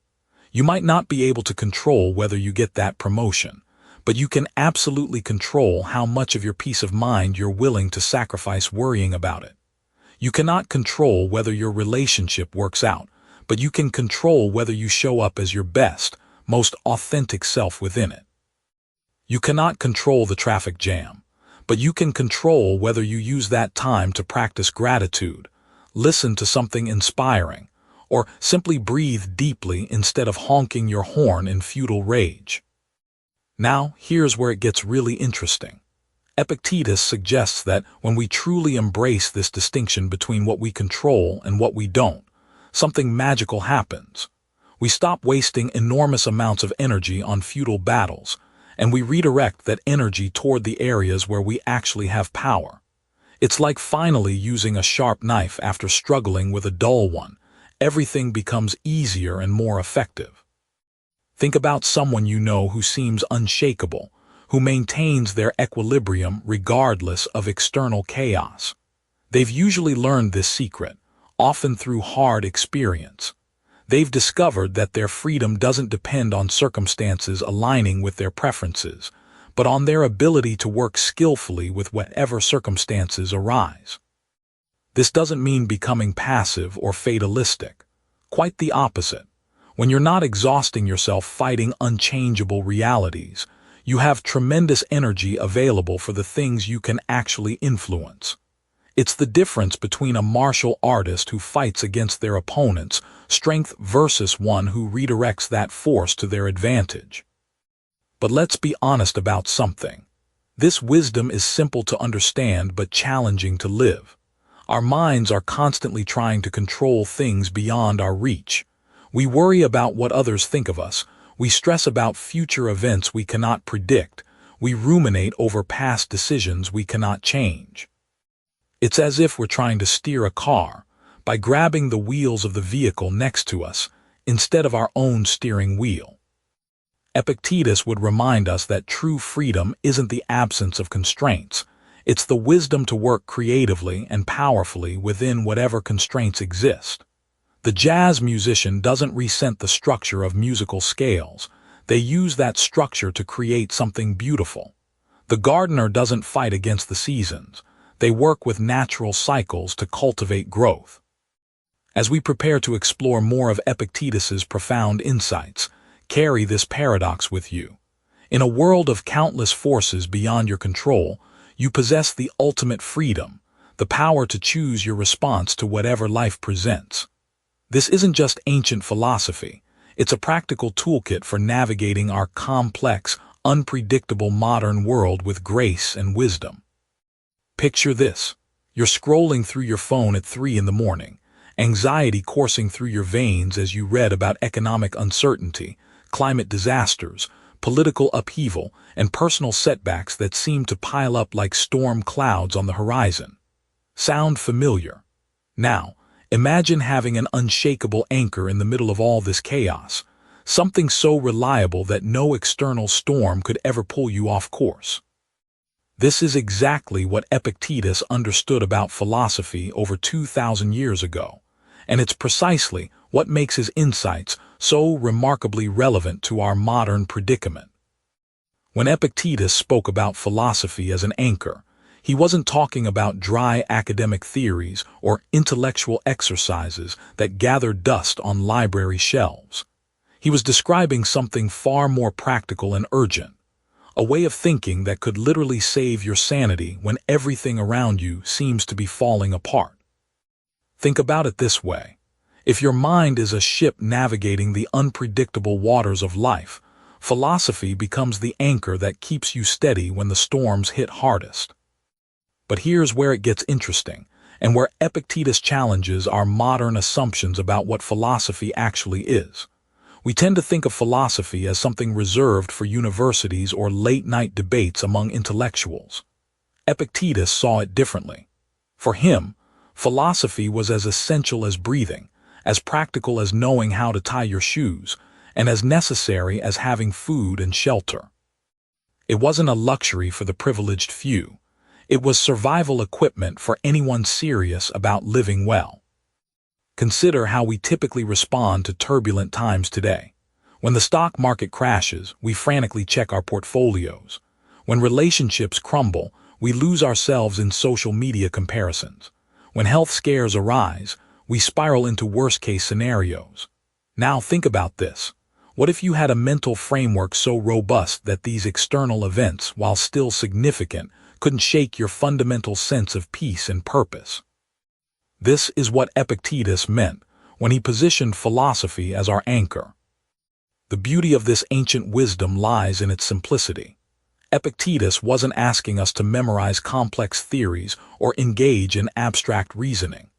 You might not be able to control whether you get that promotion, but you can absolutely control how much of your peace of mind you're willing to sacrifice worrying about it. You cannot control whether your relationship works out, but you can control whether you show up as your best, most authentic self within it. You cannot control the traffic jam, but you can control whether you use that time to practice gratitude, listen to something inspiring, or simply breathe deeply instead of honking your horn in futile rage. Now, here's where it gets really interesting. Epictetus suggests that when we truly embrace this distinction between what we control and what we don't, something magical happens. We stop wasting enormous amounts of energy on futile battles, and we redirect that energy toward the areas where we actually have power. It's like finally using a sharp knife after struggling with a dull one. Everything becomes easier and more effective. Think about someone you know who seems unshakable, who maintains their equilibrium regardless of external chaos. They've usually learned this secret, often through hard experience. They've discovered that their freedom doesn't depend on circumstances aligning with their preferences, but on their ability to work skillfully with whatever circumstances arise. This doesn't mean becoming passive or fatalistic. Quite the opposite. When you're not exhausting yourself fighting unchangeable realities, you have tremendous energy available for the things you can actually influence. It's the difference between a martial artist who fights against their opponent's strength versus one who redirects that force to their advantage. But let's be honest about something. This wisdom is simple to understand but challenging to live. Our minds are constantly trying to control things beyond our reach. We worry about what others think of us. We stress about future events we cannot predict. We ruminate over past decisions we cannot change. It's as if we're trying to steer a car by grabbing the wheels of the vehicle next to us instead of our own steering wheel. Epictetus would remind us that true freedom isn't the absence of constraints. It's the wisdom to work creatively and powerfully within whatever constraints exist. The jazz musician doesn't resent the structure of musical scales. They use that structure to create something beautiful. The gardener doesn't fight against the seasons. They work with natural cycles to cultivate growth. As we prepare to explore more of Epictetus's profound insights, carry this paradox with you. In a world of countless forces beyond your control, you possess the ultimate freedom, the power to choose your response to whatever life presents. This isn't just ancient philosophy. It's a practical toolkit for navigating our complex, unpredictable modern world with grace and wisdom. Picture this. You're scrolling through your phone at 3 in the morning, anxiety coursing through your veins as you read about economic uncertainty, climate disasters, political upheaval, and personal setbacks that seem to pile up like storm clouds on the horizon. Sound familiar? Now, imagine having an unshakable anchor in the middle of all this chaos, something so reliable that no external storm could ever pull you off course. This is exactly what Epictetus understood about philosophy over 2,000 years ago, and it's precisely what makes his insights so remarkably relevant to our modern predicament. When Epictetus spoke about philosophy as an anchor, he wasn't talking about dry academic theories or intellectual exercises that gather dust on library shelves. He was describing something far more practical and urgent, a way of thinking that could literally save your sanity when everything around you seems to be falling apart. Think about it this way. If your mind is a ship navigating the unpredictable waters of life, philosophy becomes the anchor that keeps you steady when the storms hit hardest. But here's where it gets interesting, and where Epictetus challenges our modern assumptions about what philosophy actually is. We tend to think of philosophy as something reserved for universities or late-night debates among intellectuals. Epictetus saw it differently. For him, philosophy was as essential as breathing, as practical as knowing how to tie your shoes, and as necessary as having food and shelter. It wasn't a luxury for the privileged few. It was survival equipment for anyone serious about living well. Consider how we typically respond to turbulent times today. When the stock market crashes, we frantically check our portfolios. When relationships crumble, we lose ourselves in social media comparisons. When health scares arise, we spiral into worst-case scenarios. Now think about this. What if you had a mental framework so robust that these external events, while still significant, couldn't shake your fundamental sense of peace and purpose? This is what Epictetus meant when he positioned philosophy as our anchor. The beauty of this ancient wisdom lies in its simplicity. Epictetus wasn't asking us to memorize complex theories or engage in abstract reasoning.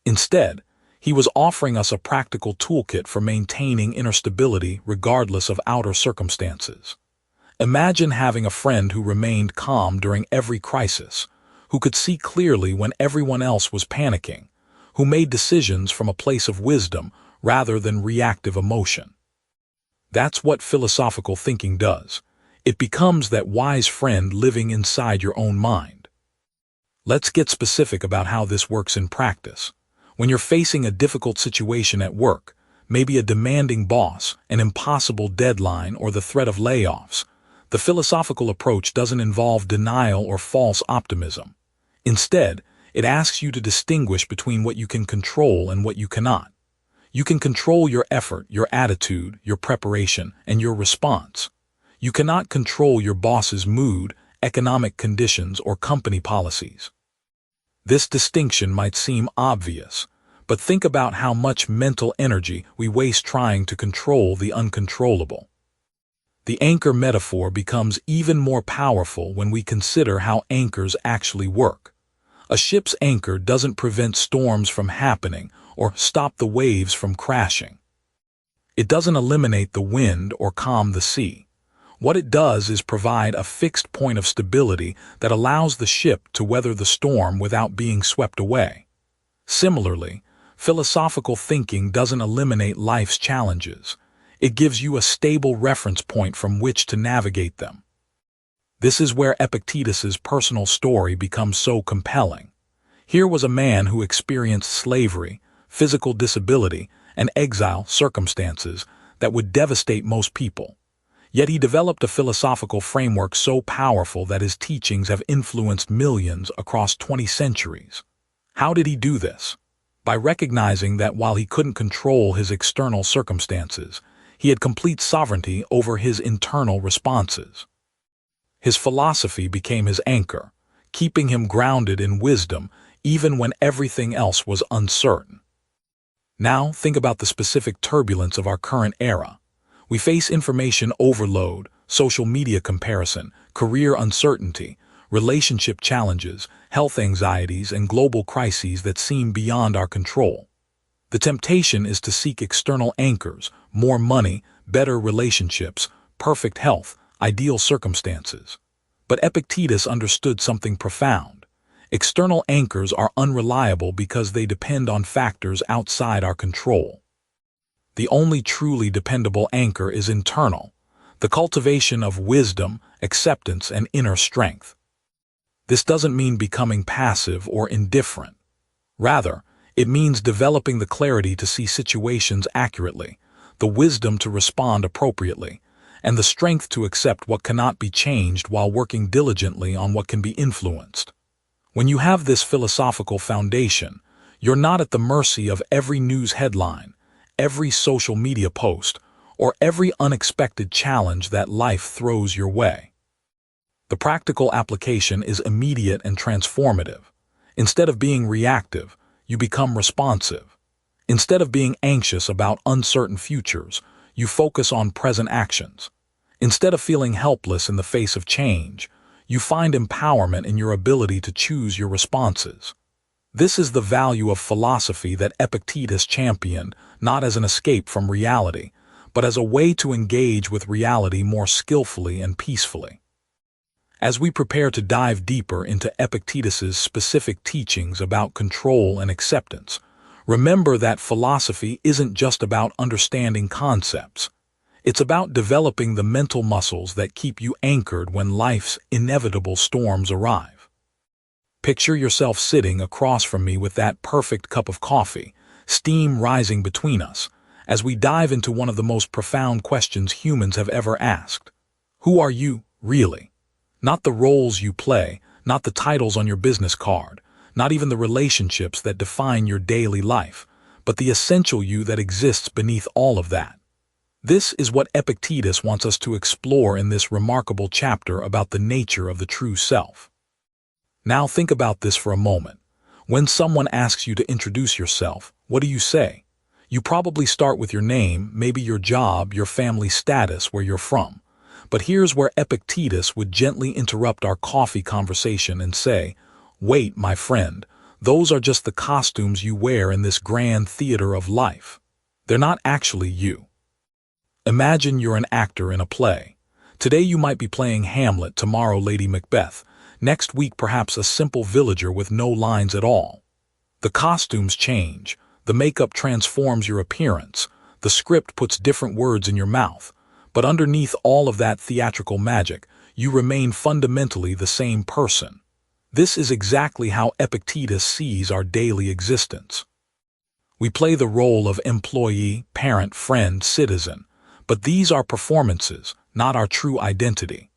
Instead, he was offering us a practical toolkit for maintaining inner stability regardless of outer circumstances. Imagine having a friend who remained calm during every crisis, who could see clearly when everyone else was panicking, who made decisions from a place of wisdom rather than reactive emotion. That's what philosophical thinking does. It becomes that wise friend living inside your own mind. Let's get specific about how this works in practice. When you're facing a difficult situation at work, maybe a demanding boss, an impossible deadline, or the threat of layoffs, the philosophical approach doesn't involve denial or false optimism. Instead, it asks you to distinguish between what you can control and what you cannot. You can control your effort, your attitude, your preparation, and your response. You cannot control your boss's mood, economic conditions, or company policies. This distinction might seem obvious, but think about how much mental energy we waste trying to control the uncontrollable. The anchor metaphor becomes even more powerful when we consider how anchors actually work. A ship's anchor doesn't prevent storms from happening or stop the waves from crashing. It doesn't eliminate the wind or calm the sea. What it does is provide a fixed point of stability that allows the ship to weather the storm without being swept away. Similarly, philosophical thinking doesn't eliminate life's challenges. It gives you a stable reference point from which to navigate them. This is where Epictetus's personal story becomes so compelling. Here was a man who experienced slavery, physical disability, and exile circumstances that would devastate most people. Yet he developed a philosophical framework so powerful that his teachings have influenced millions across 20 centuries. How did he do this? By recognizing that while he couldn't control his external circumstances, he had complete sovereignty over his internal responses. His philosophy became his anchor, keeping him grounded in wisdom even when everything else was uncertain. Now think about the specific turbulence of our current era. We face information overload, social media comparison, career uncertainty, relationship challenges, health anxieties, and global crises that seem beyond our control. The temptation is to seek external anchors, more money, better relationships, perfect health, ideal circumstances. But Epictetus understood something profound. External anchors are unreliable because they depend on factors outside our control. The only truly dependable anchor is internal, the cultivation of wisdom, acceptance, and inner strength. This doesn't mean becoming passive or indifferent. Rather, it means developing the clarity to see situations accurately, the wisdom to respond appropriately, and the strength to accept what cannot be changed while working diligently on what can be influenced. When you have this philosophical foundation, you're not at the mercy of every news headline, every social media post, or every unexpected challenge that life throws your way. The practical application is immediate and transformative. Instead of being reactive, you become responsive. Instead of being anxious about uncertain futures, you focus on present actions. Instead of feeling helpless in the face of change, you find empowerment in your ability to choose your responses. This is the value of philosophy that Epictetus championed, not as an escape from reality, but as a way to engage with reality more skillfully and peacefully. As we prepare to dive deeper into Epictetus's specific teachings about control and acceptance, remember that philosophy isn't just about understanding concepts. It's about developing the mental muscles that keep you anchored when life's inevitable storms arrive. Picture yourself sitting across from me with that perfect cup of coffee, steam rising between us, as we dive into one of the most profound questions humans have ever asked. Who are you, really? Not the roles you play, not the titles on your business card, not even the relationships that define your daily life, but the essential you that exists beneath all of that. This is what Epictetus wants us to explore in this remarkable chapter about the nature of the true self. Now think about this for a moment. When someone asks you to introduce yourself, what do you say? You probably start with your name, maybe your job, your family status, where you're from. But here's where Epictetus would gently interrupt our coffee conversation and say, "Wait, my friend, those are just the costumes you wear in this grand theater of life. They're not actually you." Imagine you're an actor in a play. Today you might be playing Hamlet, tomorrow Lady Macbeth, next week perhaps a simple villager with no lines at all. The costumes change, the makeup transforms your appearance, the script puts different words in your mouth, but underneath all of that theatrical magic, you remain fundamentally the same person. This is exactly how Epictetus sees our daily existence. We play the role of employee, parent, friend, citizen, but these are performances, not our true identity.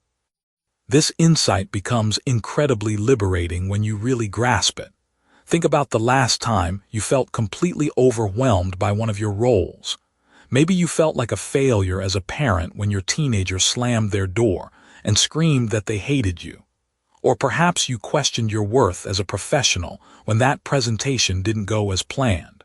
This insight becomes incredibly liberating when you really grasp it. Think about the last time you felt completely overwhelmed by one of your roles. Maybe you felt like a failure as a parent when your teenager slammed their door and screamed that they hated you. Or perhaps you questioned your worth as a professional when that presentation didn't go as planned.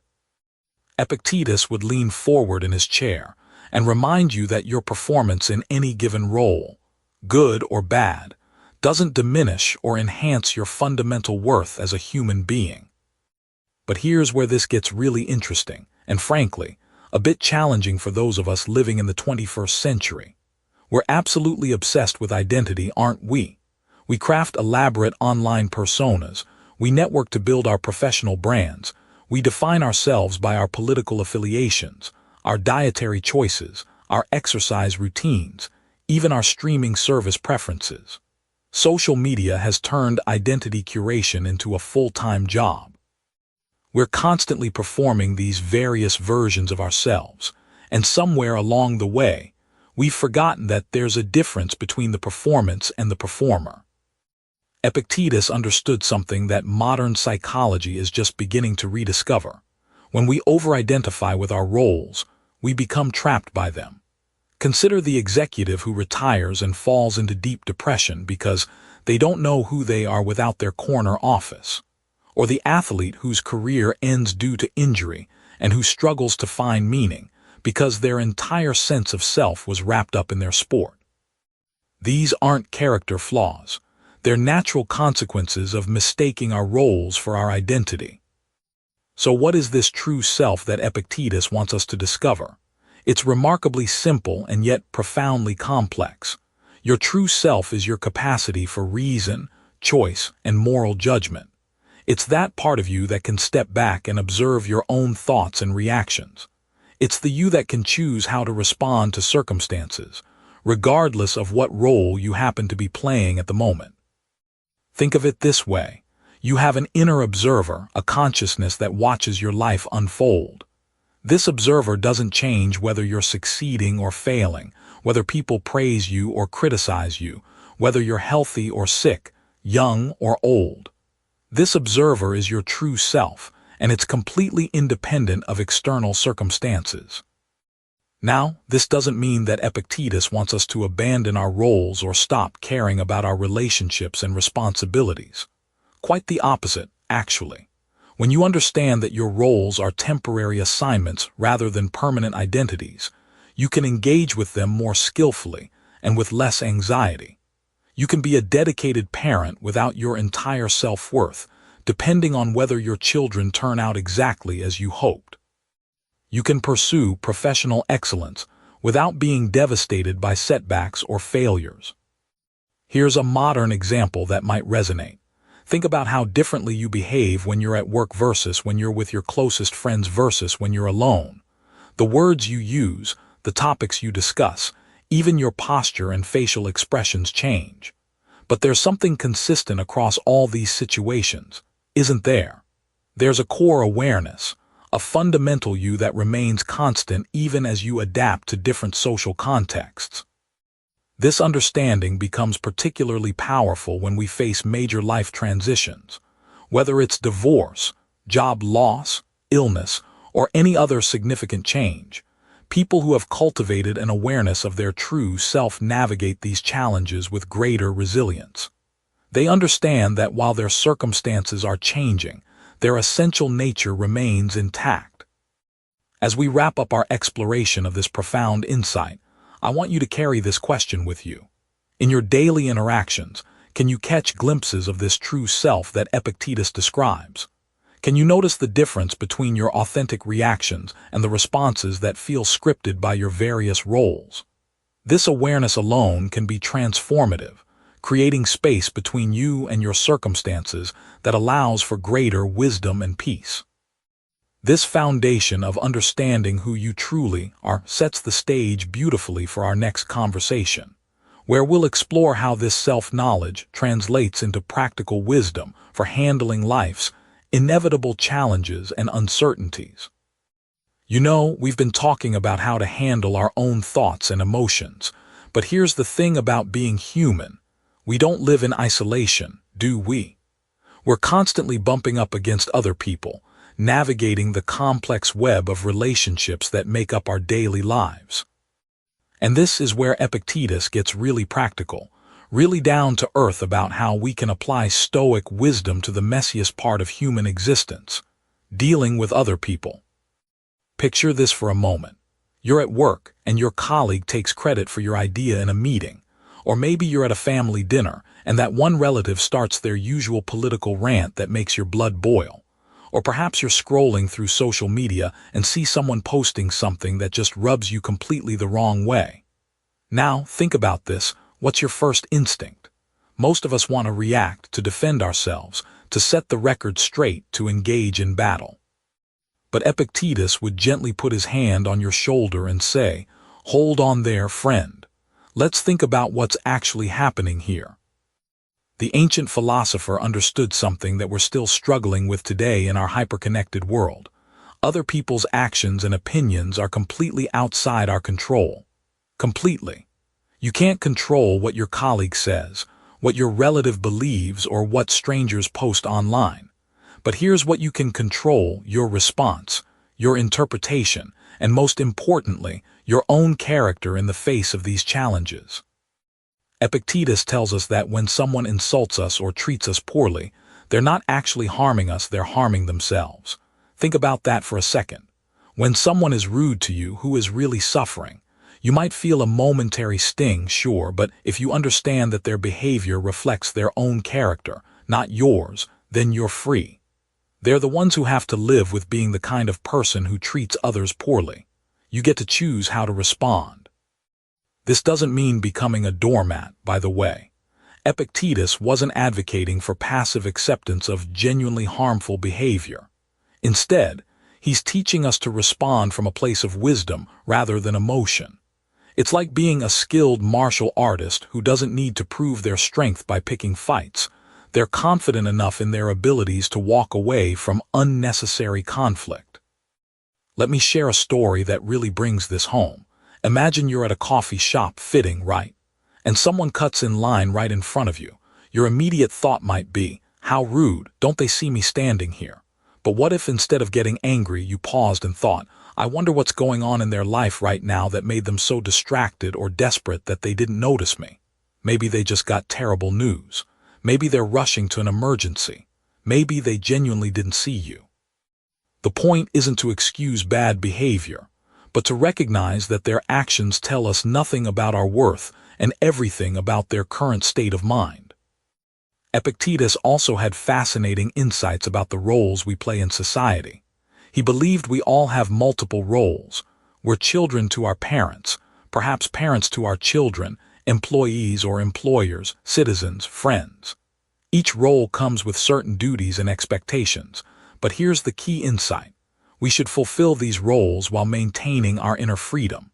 Epictetus would lean forward in his chair and remind you that your performance in any given role, good or bad, doesn't diminish or enhance your fundamental worth as a human being. But here's where this gets really interesting, and frankly, a bit challenging for those of us living in the 21st century. We're absolutely obsessed with identity, aren't we? We craft elaborate online personas, we network to build our professional brands, we define ourselves by our political affiliations, our dietary choices, our exercise routines, even our streaming service preferences. Social media has turned identity curation into a full-time job. We're constantly performing these various versions of ourselves, and somewhere along the way, we've forgotten that there's a difference between the performance and the performer. Epictetus understood something that modern psychology is just beginning to rediscover. When we over-identify with our roles, we become trapped by them. Consider the executive who retires and falls into deep depression because they don't know who they are without their corner office, or the athlete whose career ends due to injury and who struggles to find meaning because their entire sense of self was wrapped up in their sport. These aren't character flaws. They're natural consequences of mistaking our roles for our identity. So what is this true self that Epictetus wants us to discover? It's remarkably simple and yet profoundly complex. Your true self is your capacity for reason, choice, and moral judgment. It's that part of you that can step back and observe your own thoughts and reactions. It's the you that can choose how to respond to circumstances, regardless of what role you happen to be playing at the moment. Think of it this way. You have an inner observer, a consciousness that watches your life unfold. This observer doesn't change whether you're succeeding or failing, whether people praise you or criticize you, whether you're healthy or sick, young or old. This observer is your true self, and it's completely independent of external circumstances. Now, this doesn't mean that Epictetus wants us to abandon our roles or stop caring about our relationships and responsibilities. Quite the opposite, actually. When you understand that your roles are temporary assignments rather than permanent identities, you can engage with them more skillfully and with less anxiety. You can be a dedicated parent without your entire self-worth, depending on whether your children turn out exactly as you hoped. You can pursue professional excellence without being devastated by setbacks or failures. Here's a modern example that might resonate. Think about how differently you behave when you're at work versus when you're with your closest friends versus when you're alone. The words you use, the topics you discuss, even your posture and facial expressions change. But there's something consistent across all these situations, isn't there? There's a core awareness, a fundamental you that remains constant even as you adapt to different social contexts. This understanding becomes particularly powerful when we face major life transitions, whether it's divorce, job loss, illness, or any other significant change. People who have cultivated an awareness of their true self navigate these challenges with greater resilience. They understand that while their circumstances are changing, their essential nature remains intact. As we wrap up our exploration of this profound insight, I want you to carry this question with you. In your daily interactions, can you catch glimpses of this true self that Epictetus describes? Can you notice the difference between your authentic reactions and the responses that feel scripted by your various roles? This awareness alone can be transformative, creating space between you and your circumstances that allows for greater wisdom and peace. This foundation of understanding who you truly are sets the stage beautifully for our next conversation, where we'll explore how this self-knowledge translates into practical wisdom for handling life's inevitable challenges and uncertainties. You know, we've been talking about how to handle our own thoughts and emotions, but here's the thing about being human. We don't live in isolation, do we? We're constantly bumping up against other people, navigating the complex web of relationships that make up our daily lives. And this is where Epictetus gets really practical, really down to earth about how we can apply Stoic wisdom to the messiest part of human existence, dealing with other people. Picture this for a moment. You're at work and your colleague takes credit for your idea in a meeting, or maybe you're at a family dinner and that one relative starts their usual political rant that makes your blood boil. Or perhaps you're scrolling through social media and see someone posting something that just rubs you completely the wrong way. Now, think about this. What's your first instinct? Most of us want to react, to defend ourselves, to set the record straight, to engage in battle. But Epictetus would gently put his hand on your shoulder and say, Hold on there, friend. Let's think about what's actually happening here. The ancient philosopher understood something that we're still struggling with today in our hyperconnected world. Other people's actions and opinions are completely outside our control. Completely. You can't control what your colleague says, what your relative believes, or what strangers post online. But here's what you can control: your response, your interpretation, and most importantly, your own character in the face of these challenges. Epictetus tells us that when someone insults us or treats us poorly, they're not actually harming us, they're harming themselves. Think about that for a second. When someone is rude to you, who is really suffering? You might feel a momentary sting, sure, but if you understand that their behavior reflects their own character, not yours, then you're free. They're the ones who have to live with being the kind of person who treats others poorly. You get to choose how to respond. This doesn't mean becoming a doormat, by the way. Epictetus wasn't advocating for passive acceptance of genuinely harmful behavior. Instead, he's teaching us to respond from a place of wisdom rather than emotion. It's like being a skilled martial artist who doesn't need to prove their strength by picking fights. They're confident enough in their abilities to walk away from unnecessary conflict. Let me share a story that really brings this home. Imagine you're at a coffee shop, fitting, right? And someone cuts in line right in front of you. Your immediate thought might be, how rude, don't they see me standing here? But what if instead of getting angry, you paused and thought, I wonder what's going on in their life right now that made them so distracted or desperate that they didn't notice me? Maybe they just got terrible news. Maybe they're rushing to an emergency. Maybe they genuinely didn't see you. The point isn't to excuse bad behavior, but to recognize that their actions tell us nothing about our worth and everything about their current state of mind. Epictetus also had fascinating insights about the roles we play in society. He believed we all have multiple roles. We're children to our parents, perhaps parents to our children, employees or employers, citizens, friends. Each role comes with certain duties and expectations, but here's the key insight. We should fulfill these roles while maintaining our inner freedom.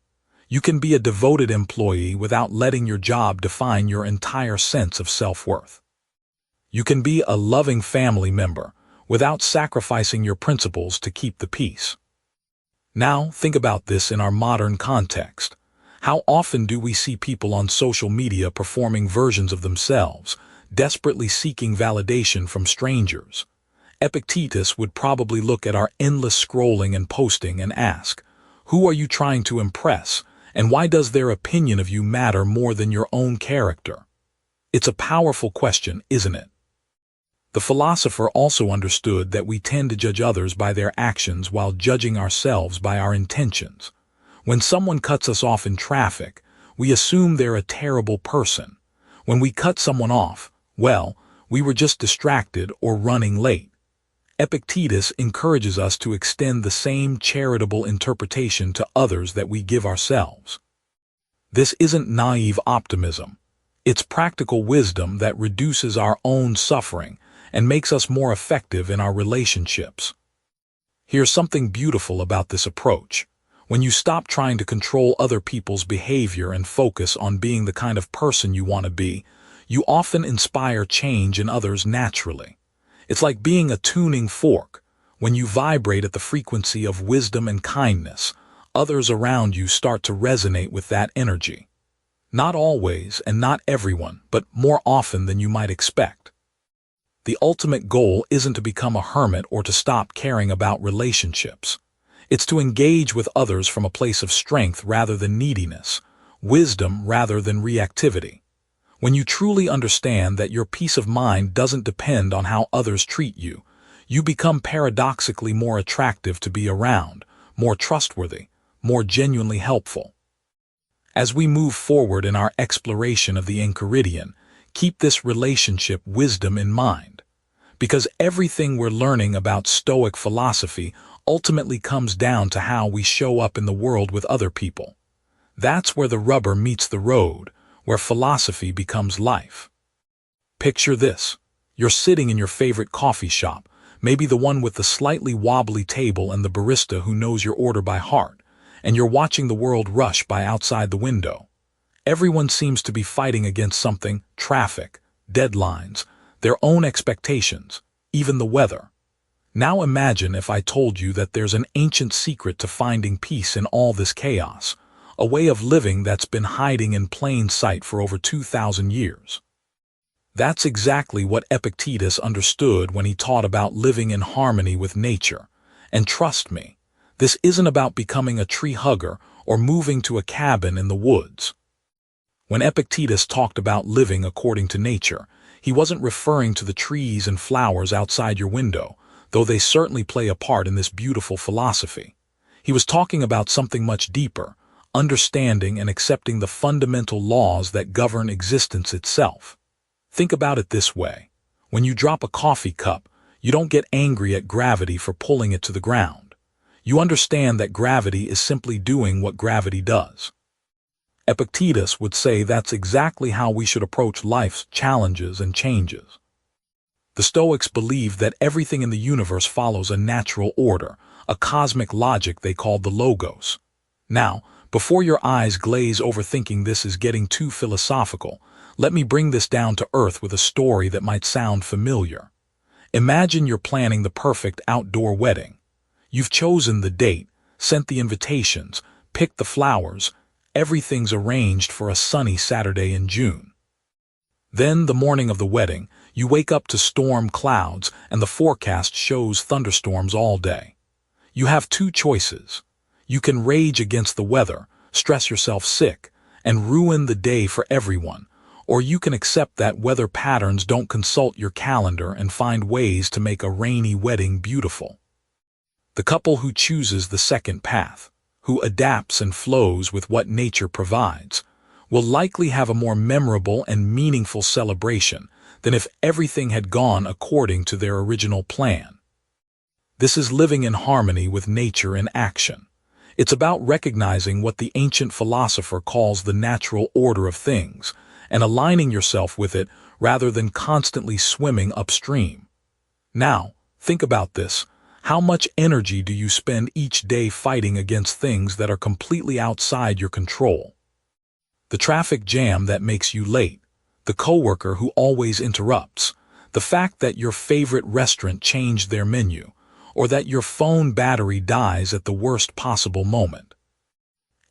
You can be a devoted employee without letting your job define your entire sense of self-worth. You can be a loving family member without sacrificing your principles to keep the peace. Now, think about this in our modern context. How often do we see people on social media performing versions of themselves, desperately seeking validation from strangers? Epictetus would probably look at our endless scrolling and posting and ask, who are you trying to impress, and why does their opinion of you matter more than your own character? It's a powerful question, isn't it? The philosopher also understood that we tend to judge others by their actions while judging ourselves by our intentions. When someone cuts us off in traffic, we assume they're a terrible person. When we cut someone off, well, we were just distracted or running late. Epictetus encourages us to extend the same charitable interpretation to others that we give ourselves. This isn't naive optimism. It's practical wisdom that reduces our own suffering and makes us more effective in our relationships. Here's something beautiful about this approach. When you stop trying to control other people's behavior and focus on being the kind of person you want to be, you often inspire change in others naturally. It's like being a tuning fork. When you vibrate at the frequency of wisdom and kindness, others around you start to resonate with that energy. Not always and not everyone, but more often than you might expect. The ultimate goal isn't to become a hermit or to stop caring about relationships. It's to engage with others from a place of strength rather than neediness, wisdom rather than reactivity. When you truly understand that your peace of mind doesn't depend on how others treat you, you become paradoxically more attractive to be around, more trustworthy, more genuinely helpful. As we move forward in our exploration of the Enchiridion, keep this relationship wisdom in mind, because everything we're learning about Stoic philosophy ultimately comes down to how we show up in the world with other people. That's where the rubber meets the road, where philosophy becomes life. Picture this. You're sitting in your favorite coffee shop, maybe the one with the slightly wobbly table and the barista who knows your order by heart, and you're watching the world rush by outside the window. Everyone seems to be fighting against something: traffic, deadlines, their own expectations, even the weather. Now imagine if I told you that there's an ancient secret to finding peace in all this chaos, a way of living that's been hiding in plain sight for over 2,000 years. That's exactly what Epictetus understood when he taught about living in harmony with nature. And trust me, this isn't about becoming a tree hugger or moving to a cabin in the woods. When Epictetus talked about living according to nature, he wasn't referring to the trees and flowers outside your window, though they certainly play a part in this beautiful philosophy. He was talking about something much deeper: understanding and accepting the fundamental laws that govern existence itself. Think about it this way. When you drop a coffee cup, you don't get angry at gravity for pulling it to the ground. You understand that gravity is simply doing what gravity does. Epictetus would say that's exactly how we should approach life's challenges and changes. The Stoics believed that everything in the universe follows a natural order, a cosmic logic they called the logos. Now, before your eyes glaze over thinking this is getting too philosophical, let me bring this down to earth with a story that might sound familiar. Imagine you're planning the perfect outdoor wedding. You've chosen the date, sent the invitations, picked the flowers. Everything's arranged for a sunny Saturday in June. Then, the morning of the wedding, you wake up to storm clouds, and the forecast shows thunderstorms all day. You have two choices. You can rage against the weather, stress yourself sick, and ruin the day for everyone, or you can accept that weather patterns don't consult your calendar and find ways to make a rainy wedding beautiful. The couple who chooses the second path, who adapts and flows with what nature provides, will likely have a more memorable and meaningful celebration than if everything had gone according to their original plan. This is living in harmony with nature in action. It's about recognizing what the ancient philosopher calls the natural order of things and aligning yourself with it rather than constantly swimming upstream. Now, think about this. How much energy do you spend each day fighting against things that are completely outside your control? The traffic jam that makes you late, the coworker who always interrupts, the fact that your favorite restaurant changed their menu, or that your phone battery dies at the worst possible moment.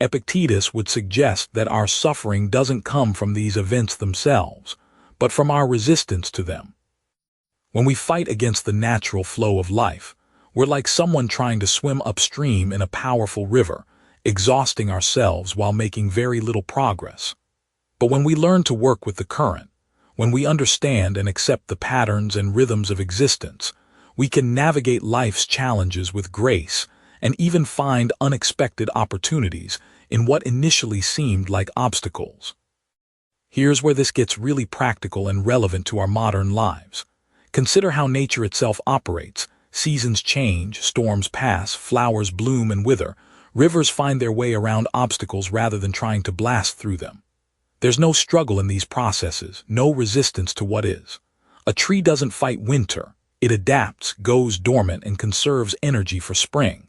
Epictetus would suggest that our suffering doesn't come from these events themselves, but from our resistance to them. When we fight against the natural flow of life, we're like someone trying to swim upstream in a powerful river, exhausting ourselves while making very little progress. But when we learn to work with the current, when we understand and accept the patterns and rhythms of existence, we can navigate life's challenges with grace and even find unexpected opportunities in what initially seemed like obstacles. Here's where this gets really practical and relevant to our modern lives. Consider how nature itself operates. Seasons change, storms pass, flowers bloom and wither, rivers find their way around obstacles rather than trying to blast through them. There's no struggle in these processes, no resistance to what is. A tree doesn't fight winter. It adapts, goes dormant, and conserves energy for spring.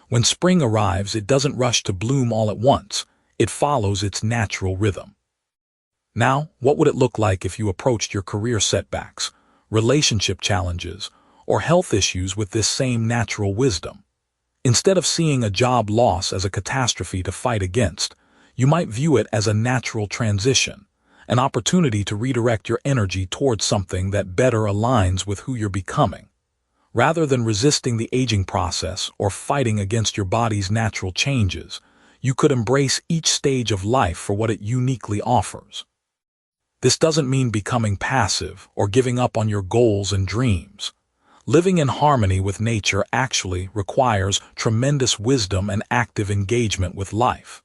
When spring arrives, it doesn't rush to bloom all at once. It follows its natural rhythm. Now, what would it look like if you approached your career setbacks, relationship challenges, or health issues with this same natural wisdom? Instead of seeing a job loss as a catastrophe to fight against, you might view it as a natural transition, an opportunity to redirect your energy towards something that better aligns with who you're becoming. Rather than resisting the aging process or fighting against your body's natural changes, you could embrace each stage of life for what it uniquely offers. This doesn't mean becoming passive or giving up on your goals and dreams. Living in harmony with nature actually requires tremendous wisdom and active engagement with life.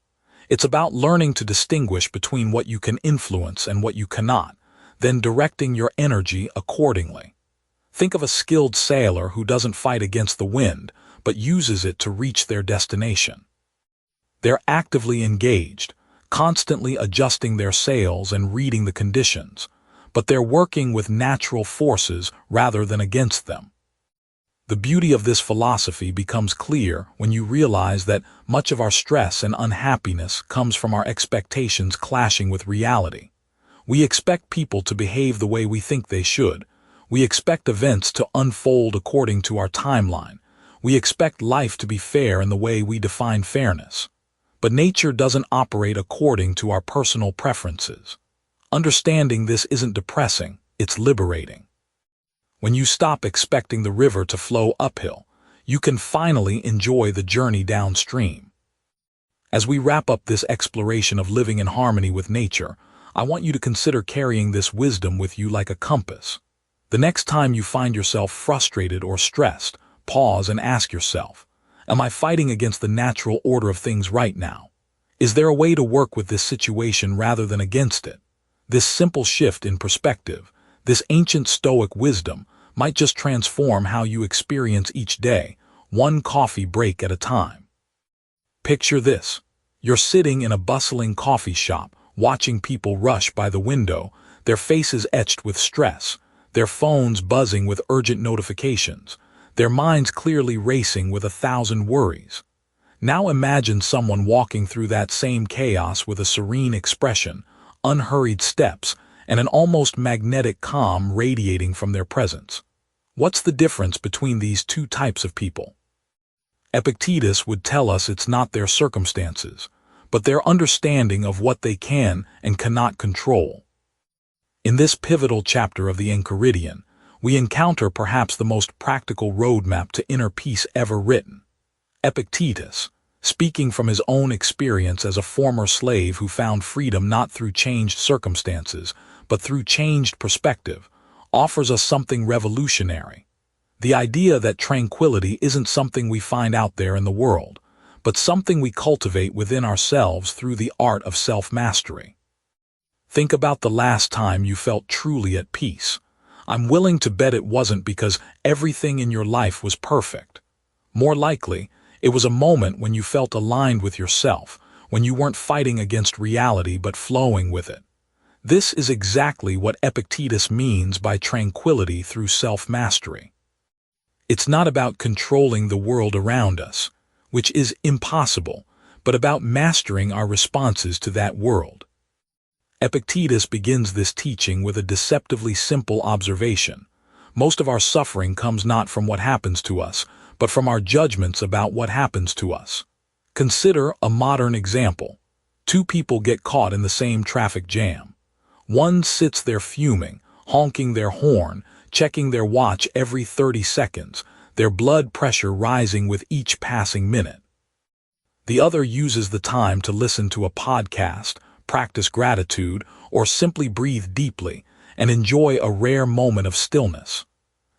It's about learning to distinguish between what you can influence and what you cannot, then directing your energy accordingly. Think of a skilled sailor who doesn't fight against the wind, but uses it to reach their destination. They're actively engaged, constantly adjusting their sails and reading the conditions, but they're working with natural forces rather than against them. The The beauty of this philosophy becomes clear when you realize that much of our stress and unhappiness comes from our expectations clashing with reality. We expect people to behave the way we think they should. We expect events to unfold according to our timeline. We expect life to be fair in the way we define fairness. But nature doesn't operate according to our personal preferences. Understanding this isn't depressing, it's liberating. When you stop expecting the river to flow uphill, you can finally enjoy the journey downstream. As we wrap up this exploration of living in harmony with nature, I want you to consider carrying this wisdom with you like a compass. The next time you find yourself frustrated or stressed, pause and ask yourself, am I fighting against the natural order of things right now? Is there a way to work with this situation rather than against it? This simple shift in perspective, this ancient Stoic wisdom, might just transform how you experience each day, one coffee break at a time. Picture this. You're sitting in a bustling coffee shop, watching people rush by the window, their faces etched with stress, their phones buzzing with urgent notifications, their minds clearly racing with 1,000 worries. Now imagine someone walking through that same chaos with a serene expression, unhurried steps, and an almost magnetic calm radiating from their presence. What's the difference between these two types of people? Epictetus would tell us it's not their circumstances, but their understanding of what they can and cannot control. In this pivotal chapter of the Enchiridion, we encounter perhaps the most practical roadmap to inner peace ever written. Epictetus, speaking from his own experience as a former slave who found freedom not through changed circumstances, but through changed perspective, offers us something revolutionary. The idea that tranquility isn't something we find out there in the world, but something we cultivate within ourselves through the art of self-mastery. Think about the last time you felt truly at peace. I'm willing to bet it wasn't because everything in your life was perfect. More likely, it was a moment when you felt aligned with yourself, when you weren't fighting against reality but flowing with it. This is exactly what Epictetus means by tranquility through self-mastery. It's not about controlling the world around us, which is impossible, but about mastering our responses to that world. Epictetus begins this teaching with a deceptively simple observation. Most of our suffering comes not from what happens to us, but from our judgments about what happens to us. Consider a modern example. Two people get caught in the same traffic jam. One sits there fuming, honking their horn, checking their watch every 30 seconds, their blood pressure rising with each passing minute. The other uses the time to listen to a podcast, practice gratitude, or simply breathe deeply and enjoy a rare moment of stillness.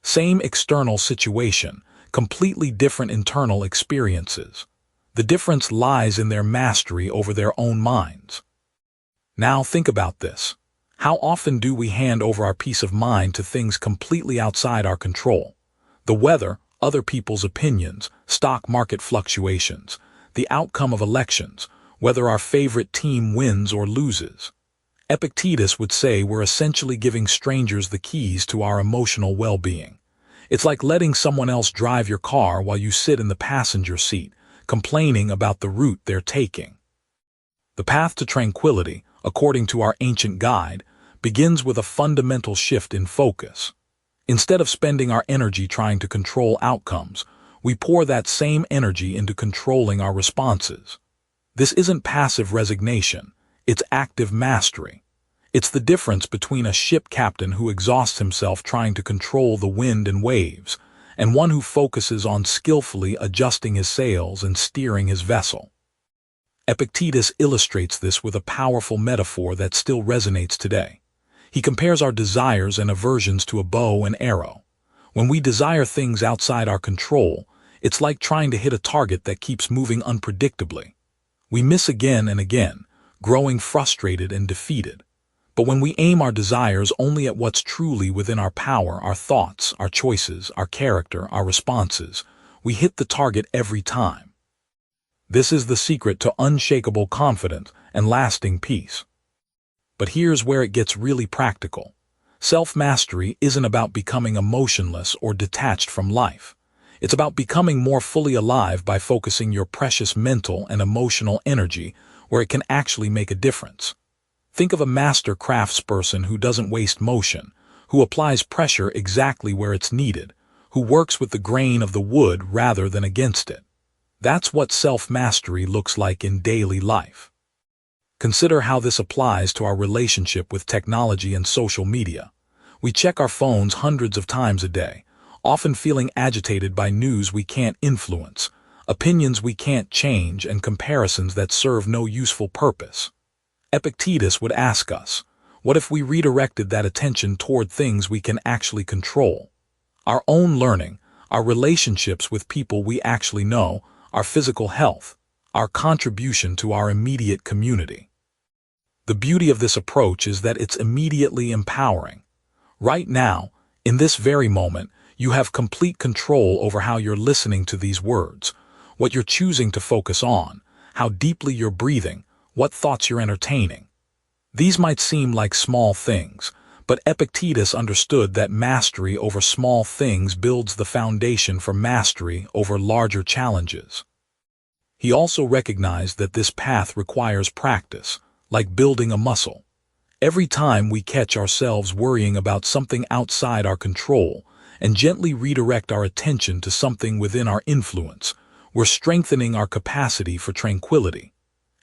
Same external situation, completely different internal experiences. The difference lies in their mastery over their own minds. Now think about this. How often do we hand over our peace of mind to things completely outside our control? The weather, other people's opinions, stock market fluctuations, the outcome of elections, whether our favorite team wins or loses. Epictetus would say we're essentially giving strangers the keys to our emotional well-being. It's like letting someone else drive your car while you sit in the passenger seat, complaining about the route they're taking. The path to tranquility, according to our ancient guide, begins with a fundamental shift in focus. Instead of spending our energy trying to control outcomes, we pour that same energy into controlling our responses. This isn't passive resignation, it's active mastery. It's the difference between a ship captain who exhausts himself trying to control the wind and waves, and one who focuses on skillfully adjusting his sails and steering his vessel. Epictetus illustrates this with a powerful metaphor that still resonates today. He compares our desires and aversions to a bow and arrow. When we desire things outside our control, it's like trying to hit a target that keeps moving unpredictably. We miss again and again, growing frustrated and defeated. But when we aim our desires only at what's truly within our power, our thoughts, our choices, our character, our responses, we hit the target every time. This is the secret to unshakable confidence and lasting peace. But here's where it gets really practical. Self-mastery isn't about becoming emotionless or detached from life. It's about becoming more fully alive by focusing your precious mental and emotional energy where it can actually make a difference. Think of a master craftsperson who doesn't waste motion, who applies pressure exactly where it's needed, who works with the grain of the wood rather than against it. That's what self-mastery looks like in daily life. Consider how this applies to our relationship with technology and social media. We check our phones hundreds of times a day, often feeling agitated by news we can't influence, opinions we can't change, and comparisons that serve no useful purpose. Epictetus would ask us, what if we redirected that attention toward things we can actually control? Our own learning, our relationships with people we actually know, our physical health, our contribution to our immediate community. The beauty of this approach is that it's immediately empowering. Right now, in this very moment, you have complete control over how you're listening to these words, what you're choosing to focus on, how deeply you're breathing, what thoughts you're entertaining. These might seem like small things, but Epictetus understood that mastery over small things builds the foundation for mastery over larger challenges. He also recognized that this path requires practice, like building a muscle. Every time we catch ourselves worrying about something outside our control and gently redirect our attention to something within our influence, we're strengthening our capacity for tranquility.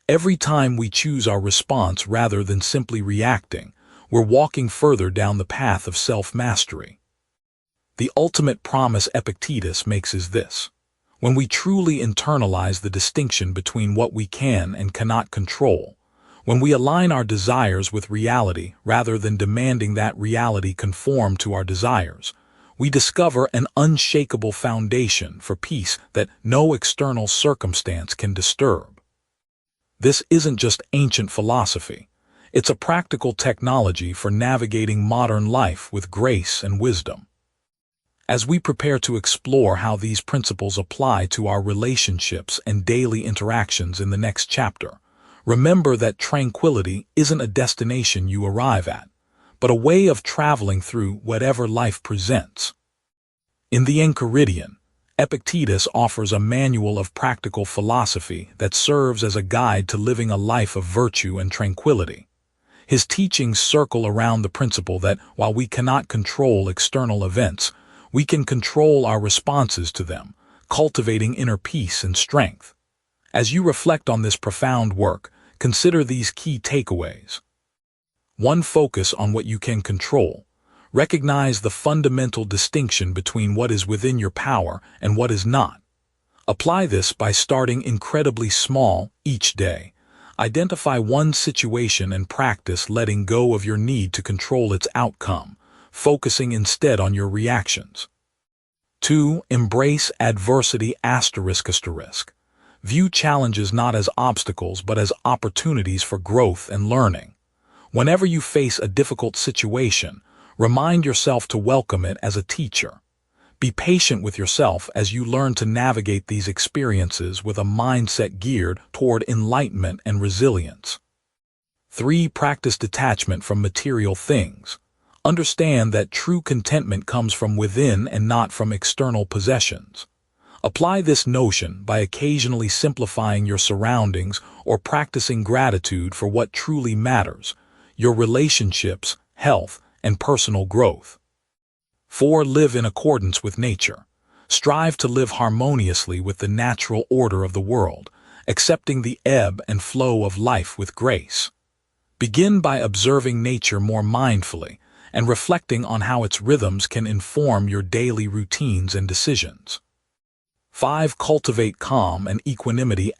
Every time we choose our response rather than simply reacting, we're walking further down the path of self-mastery. The ultimate promise Epictetus makes is this: when we truly internalize the distinction between what we can and cannot control, when we align our desires with reality rather than demanding that reality conform to our desires, we discover an unshakable foundation for peace that no external circumstance can disturb. This isn't just ancient philosophy. It's a practical technology for navigating modern life with grace and wisdom. As we prepare to explore how these principles apply to our relationships and daily interactions in the next chapter, remember that tranquility isn't a destination you arrive at, but a way of traveling through whatever life presents. In the Enchiridion, Epictetus offers a manual of practical philosophy that serves as a guide to living a life of virtue and tranquility. His teachings circle around the principle that while we cannot control external events, we can control our responses to them, cultivating inner peace and strength. As you reflect on this profound work, consider these key takeaways. 1. Focus on what you can control. Recognize the fundamental distinction between what is within your power and what is not. Apply this by starting incredibly small each day. Identify one situation and practice letting go of your need to control its outcome, focusing instead on your reactions. 2. Embrace adversity ***. View challenges not as obstacles but as opportunities for growth and learning. Whenever you face a difficult situation, remind yourself to welcome it as a teacher. Be patient with yourself as you learn to navigate these experiences with a mindset geared toward enlightenment and resilience. 3. Practice detachment from material things. Understand that true contentment comes from within and not from external possessions. Apply this notion by occasionally simplifying your surroundings or practicing gratitude for what truly matters: your relationships, health, and personal growth. 4. Live in accordance with nature. Strive to live harmoniously with the natural order of the world, accepting the ebb and flow of life with grace. Begin by observing nature more mindfully and reflecting on how its rhythms can inform your daily routines and decisions. 5. Cultivate calm and equanimity ***.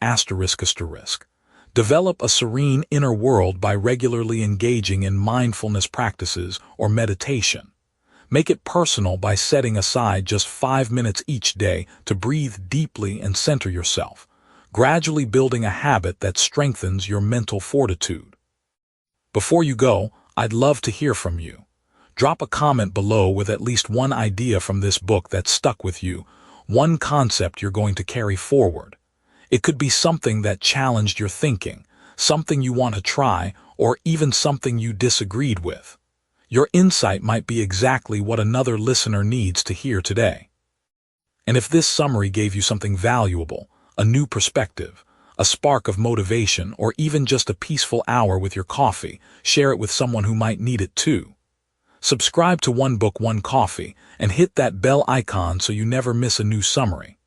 Develop a serene inner world by regularly engaging in mindfulness practices or meditation. Make it personal by setting aside just 5 minutes each day to breathe deeply and center yourself, gradually building a habit that strengthens your mental fortitude. Before you go, I'd love to hear from you. Drop a comment below with at least one idea from this book that stuck with you, one concept you're going to carry forward. It could be something that challenged your thinking, something you want to try, or even something you disagreed with. Your insight might be exactly what another listener needs to hear today. And if this summary gave you something valuable, a new perspective, a spark of motivation, or even just a peaceful hour with your coffee, share it with someone who might need it too. Subscribe to One Book, One Coffee and hit that bell icon so you never miss a new summary.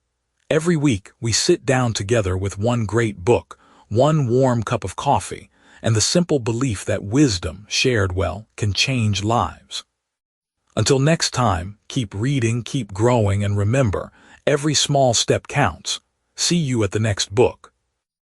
Every week, we sit down together with one great book, one warm cup of coffee, and the simple belief that wisdom, shared well, can change lives. Until next time, keep reading, keep growing, and remember, every small step counts. See you at the next book.